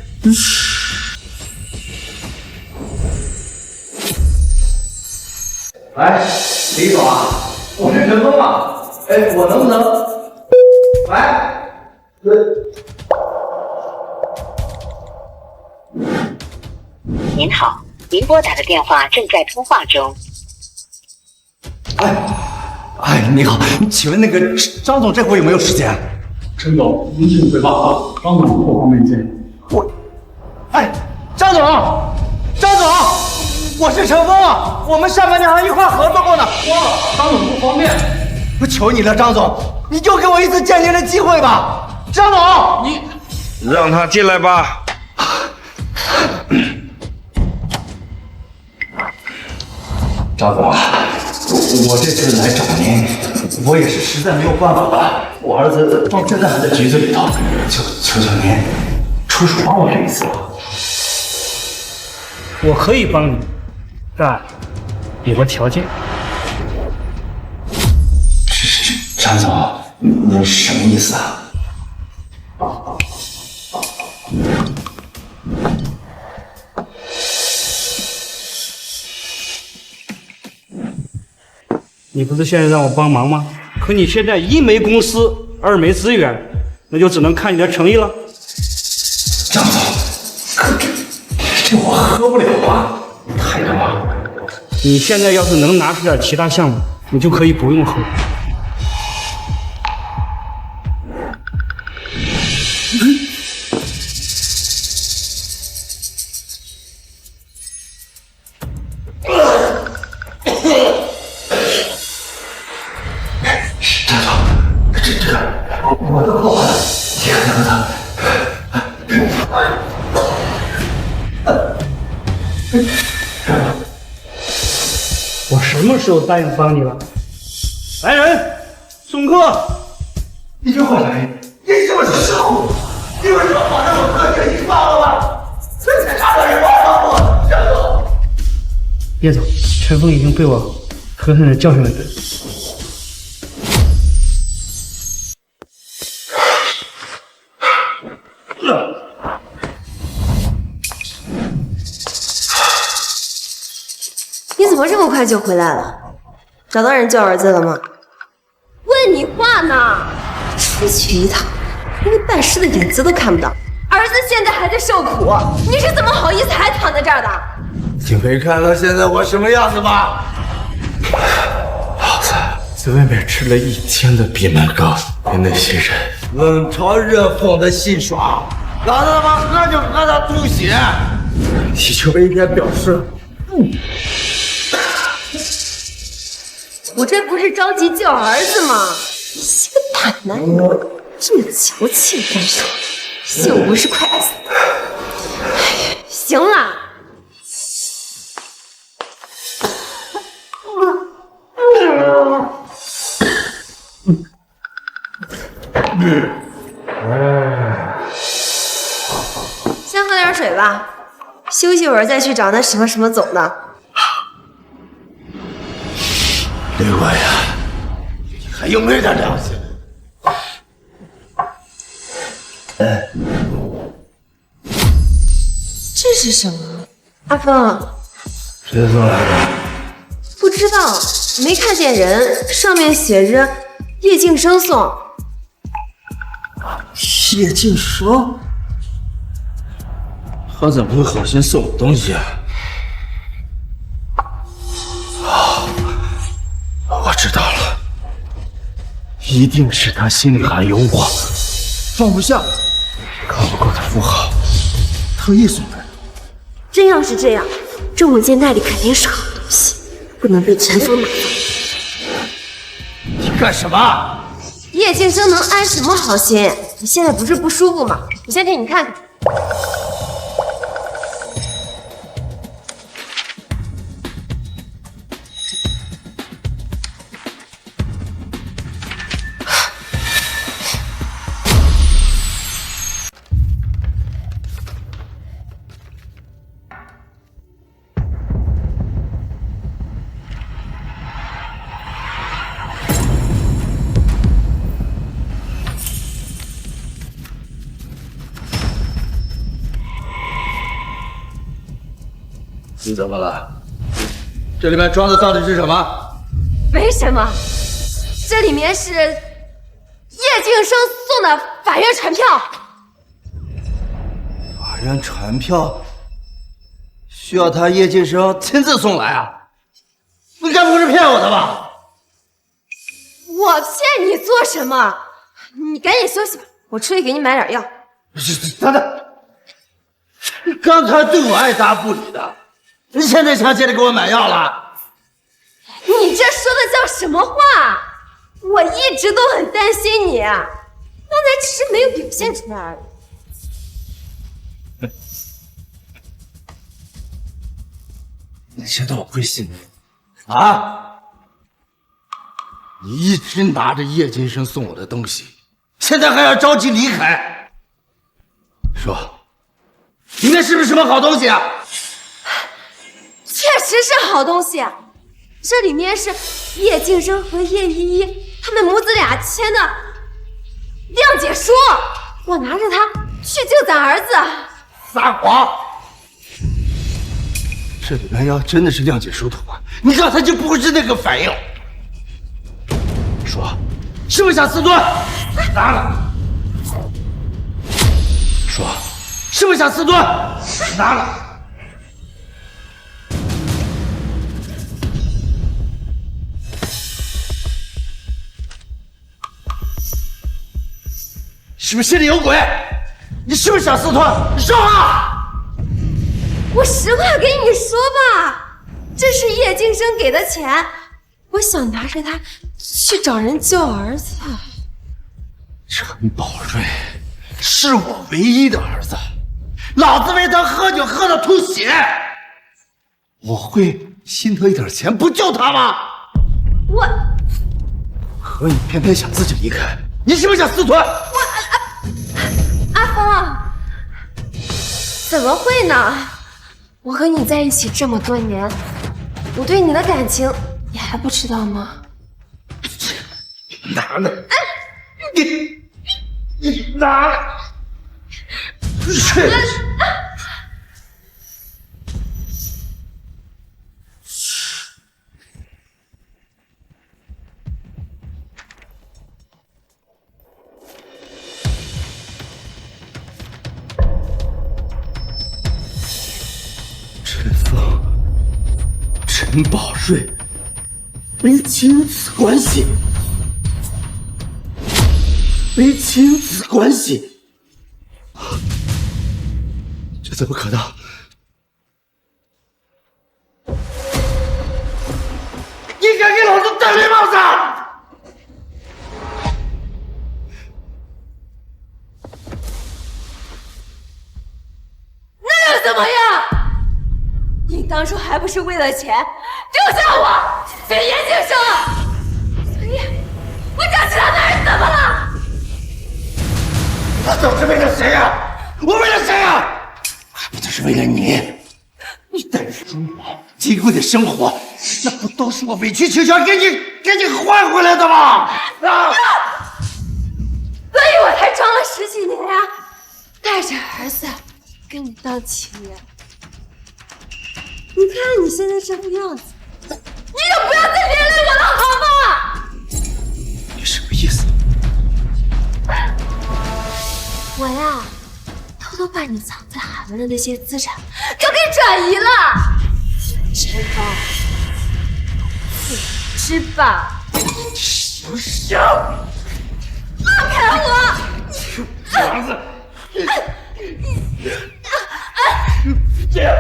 喂，李总啊，我是陈峰啊，我能不能？您好，您拨打的电话正在通话中。你好，请问那个张总这会有没有时间？陈总，您请回报，张总后方面见。张总，我是陈峰，我们上半年还一块合作过呢。张总不方便，我求你了，张总，你就给我一次见面的机会吧。张总，你让他进来吧。张总啊，我这次来找您，我也是实在没有办法了。我儿子到现在还在局子里头，求您出手帮我这一次吧。我可以帮你，但有个条件。张总，您什么意思啊？你不是现在让我帮忙吗？可你现在一没公司，二没资源，那就只能看你的诚意了。张总，可这我喝不了啊，太多了。你现在要是能拿出点其他项目，你就可以不用喝。我都喝完了，你看看他。我什么时候答应帮你了？来人，送客！你这坏人，你是不是傻乎？你为什么把那么客气，你忘了吗？这才杀了人忘了我，张总。叶总，陈峰已经被我狠狠的教训了一顿。你怎么这么快就回来了？找到人救儿子了吗？问你话呢！出去一趟，连办事的影子都看不到。儿子现在还在受苦，你是怎么好意思还躺在这儿的？你没看到现在我什么样子吗？老子在外面吃了1天的闭门羹，被那些人冷嘲热讽的戏耍，老子他妈喝就喝到吐血，你就没一点表示？我这不是着急救儿子吗？是个大男人，这么矫情干什么？又不是快死。行了。先喝点水吧，休息会儿再去找那什么什么总呢。李官呀，你还有没有点良心？这是什么？阿峰，谁送来的？不知道，没看见人，上面写着叶静生送。叶静生？他怎么会好心送我东西啊？我知道了，一定是他心里还有我，放不下，看不够的富豪，特意送来的。真要是这样，这文件袋里肯定是好东西，不能被陈峰拿到。你干什么？叶静生能安什么好心？你现在不是不舒服吗？我先给你看看。你怎么了？这里面装的到底是什么？没什么，这里面是叶静生送的法院传票。法院传票需要他叶静生亲自送来啊？你该不是骗我的吧？我骗你做什么？你赶紧休息吧，我出去给你买点药。等等，你刚才对我爱答不理的，你现在想起来给我买药了？你这说的叫什么话？我一直都很担心你，刚才只是没有表现出来而已。你觉得我会信你啊？你一直拿着叶金生送我的东西，现在还要着急离开，说，里面是不是什么好东西啊？确实是好东西，这里面是叶静生和叶依依他们母子俩签的谅解书，我拿着它去救咱儿子。撒谎！这里面要真的是谅解书的话，你刚才就不会是那个反应。说，是不是想私吞？拿了。说，是不是想私吞？拿了。是不是心里有鬼？你是不是想私吞？你说话！我实话跟你说吧，这是叶静生给的钱，我想拿着它去找人救儿子。陈宝瑞是我唯一的儿子，老子为他喝酒喝到吐血，我会心疼一点钱不救他吗？我可你偏偏想自己离开，你是不是想私吞？阿峰，怎么会呢？我和你在一起这么多年，我对你的感情你还不知道吗？拿了！你拿了！陈峰、陈宝瑞为亲子关系。为亲子关系，这怎么可能？你敢给老子戴绿帽子？那又怎么样？你当初还不是为了钱丢下我给叶静生？所以，我找其他男人怎么了？我都是为了谁呀？我为了谁呀？还不就是为了你？你带着中国金贵的生活，那不都是我委曲求全给你换回来的吗？啊！所以我才装了10几年呀，带着儿子跟你当情人。你看你现在这副样子，你就不要再连累我了，好吗？你什么意思？我呀，偷偷把你藏在海外的那些资产都给转移了，知道？知吧？休想！放开我！娘子！这样。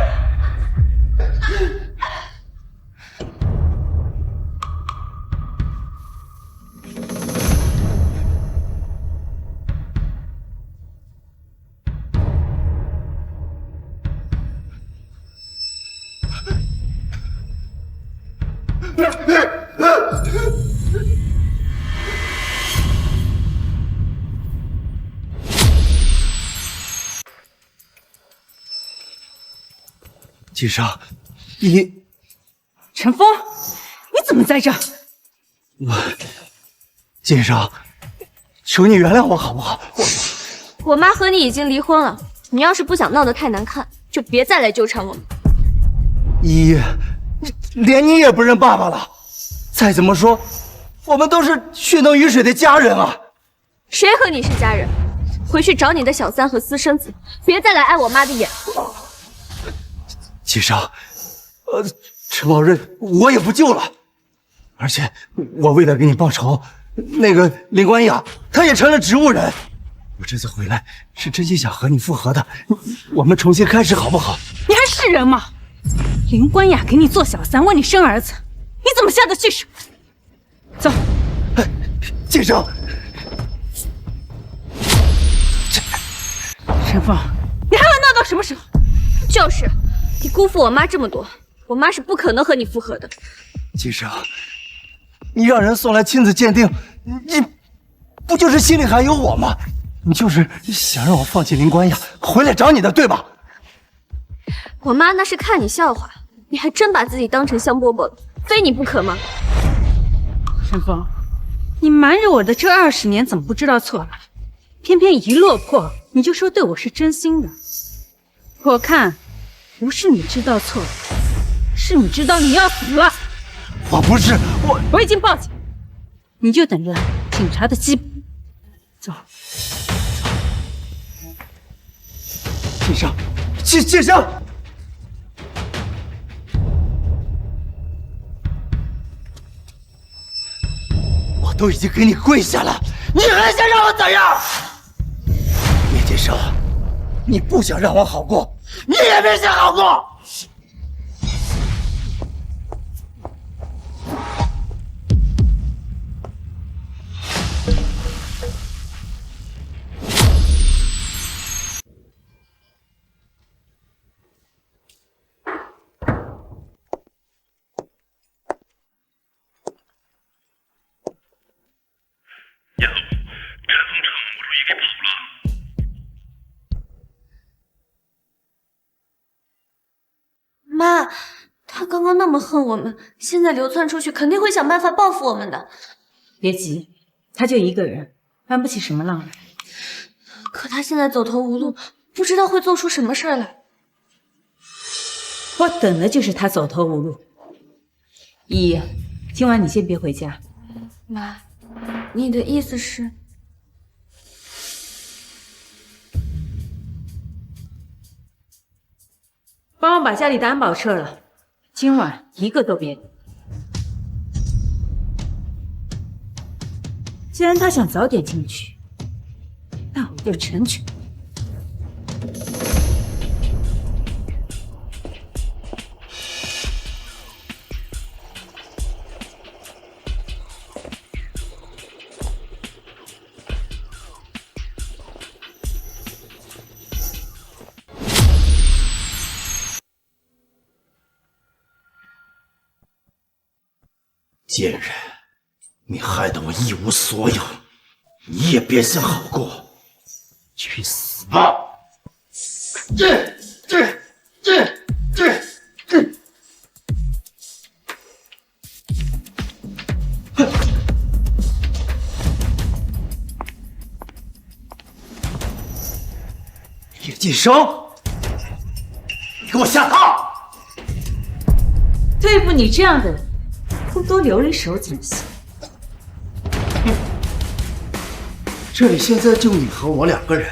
金生，你陈峰，你怎么在这儿？金生，求你原谅我好不好？我妈和你已经离婚了，你要是不想闹得太难看，就别再来纠缠我了。依依，连你也不认爸爸了。再怎么说，我们都是血浓于水的家人啊。谁和你是家人？回去找你的小三和私生子，别再来碍我妈的眼。金生，陈宝瑞，我也不救了。而且我为了给你报仇，那个林冠雅，她也成了植物人。我这次回来是真心想和你复合的，我们重新开始好不好？你还是人吗？林官雅给你做小三，为你生儿子，你怎么下得去手？走，晋生，陈峰，你还要闹到什么时候？就是，你辜负我妈这么多，我妈是不可能和你复合的。晋生，你让人送来亲子鉴定，你不就是心里还有我吗？你就是想让我放弃林官雅，回来找你的，对吧？我妈那是看你笑话，你还真把自己当成香饽饽了，非你不可吗？陈峰，你瞒着我的这20年，怎么不知道错了？偏偏一落魄，你就说对我是真心的。我看，不是你知道错了，是你知道你要死了。我不是，我已经报警，你就等着警察的缉捕。走。晋生，晋生。我都已经给你跪下了，你还想让我怎样？叶晋生，你不想让我好过，你也别想好过。妈，他刚刚那么恨我们，现在流窜出去，肯定会想办法报复我们的。别急，他就一个人，翻不起什么浪来。可他现在走投无路，不知道会做出什么事儿来。我等的就是他走投无路。依依，今晚你先别回家。妈，你的意思是？帮我把家里的安保撤了，今晚一个都别留。既然他想早点进去，那我就成全。贱人，你害得我一无所有，你也别想好过，去死吧！叶晋生，你给我下套！对付你这样的人，不多留一手怎么行？这里现在就你和我2个人，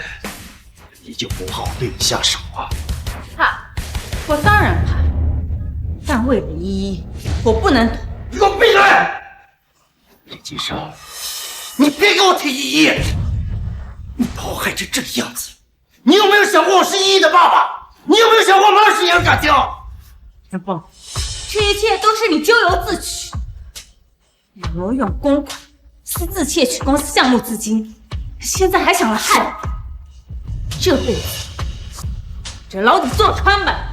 你就不怕我对你下手啊？怕，我当然怕，但为了依依，我不能躲。你给我闭嘴！叶晋生，你别给我提依依！你把我害成这个样子，你有没有想过我是依依的爸爸？你有没有想过我们20年的感情？陈峰，这一切都是你咎由自取，挪用公款，私自窃取公司项目资金，现在还想来害我，这辈子这牢底坐穿吧！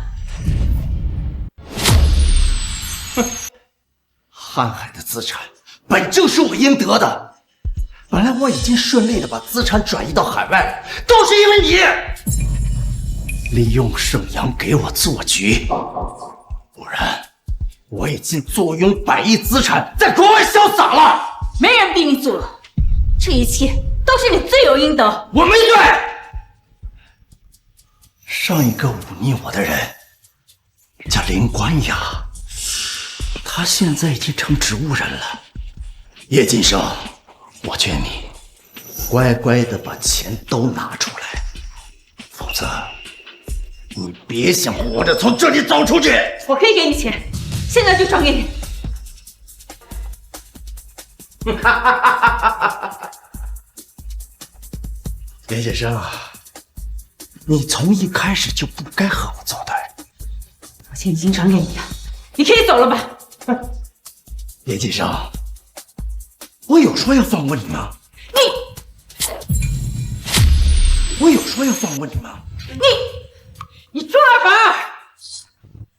哼，瀚海的资产本就是我应得的。本来我已经顺利的把资产转移到海外了，都是因为你利用盛阳给我做局，不然我已经坐拥100亿资产在国外潇洒了。没人逼你做，这一切都是你罪有应得。我没对。上一个忤逆我的人叫林官雅，他现在已经成植物人了。叶晋生，我劝你乖乖的把钱都拿出来，否则你别想活着从这里走出去。我可以给你钱，现在就转给你。叶先生啊，你从一开始就不该和我作对。我钱已经转给你了，你可以走了吧。叶晋生，我有说要放过你吗？我有说要放过你吗？你抓把！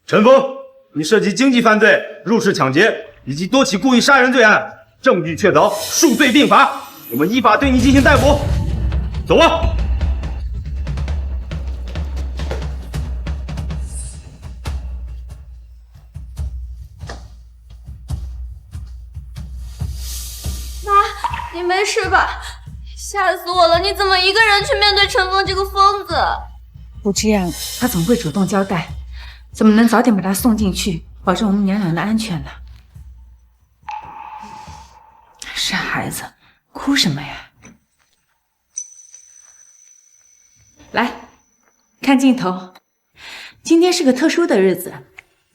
陈峰，你涉及经济犯罪、入室抢劫以及多起故意杀人罪案，证据确凿，数罪并罚，我们依法对你进行逮捕。走吧。妈，你没事吧？吓死我了！你怎么一个人去面对陈峰这个疯子？不这样，他怎么会主动交代？怎么能早点把他送进去，保证我们娘俩的安全呢？傻孩子，哭什么呀？来，看镜头。今天是个特殊的日子，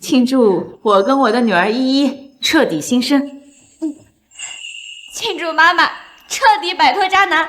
庆祝我跟我的女儿依依彻底新生。庆祝妈妈彻底摆脱渣男。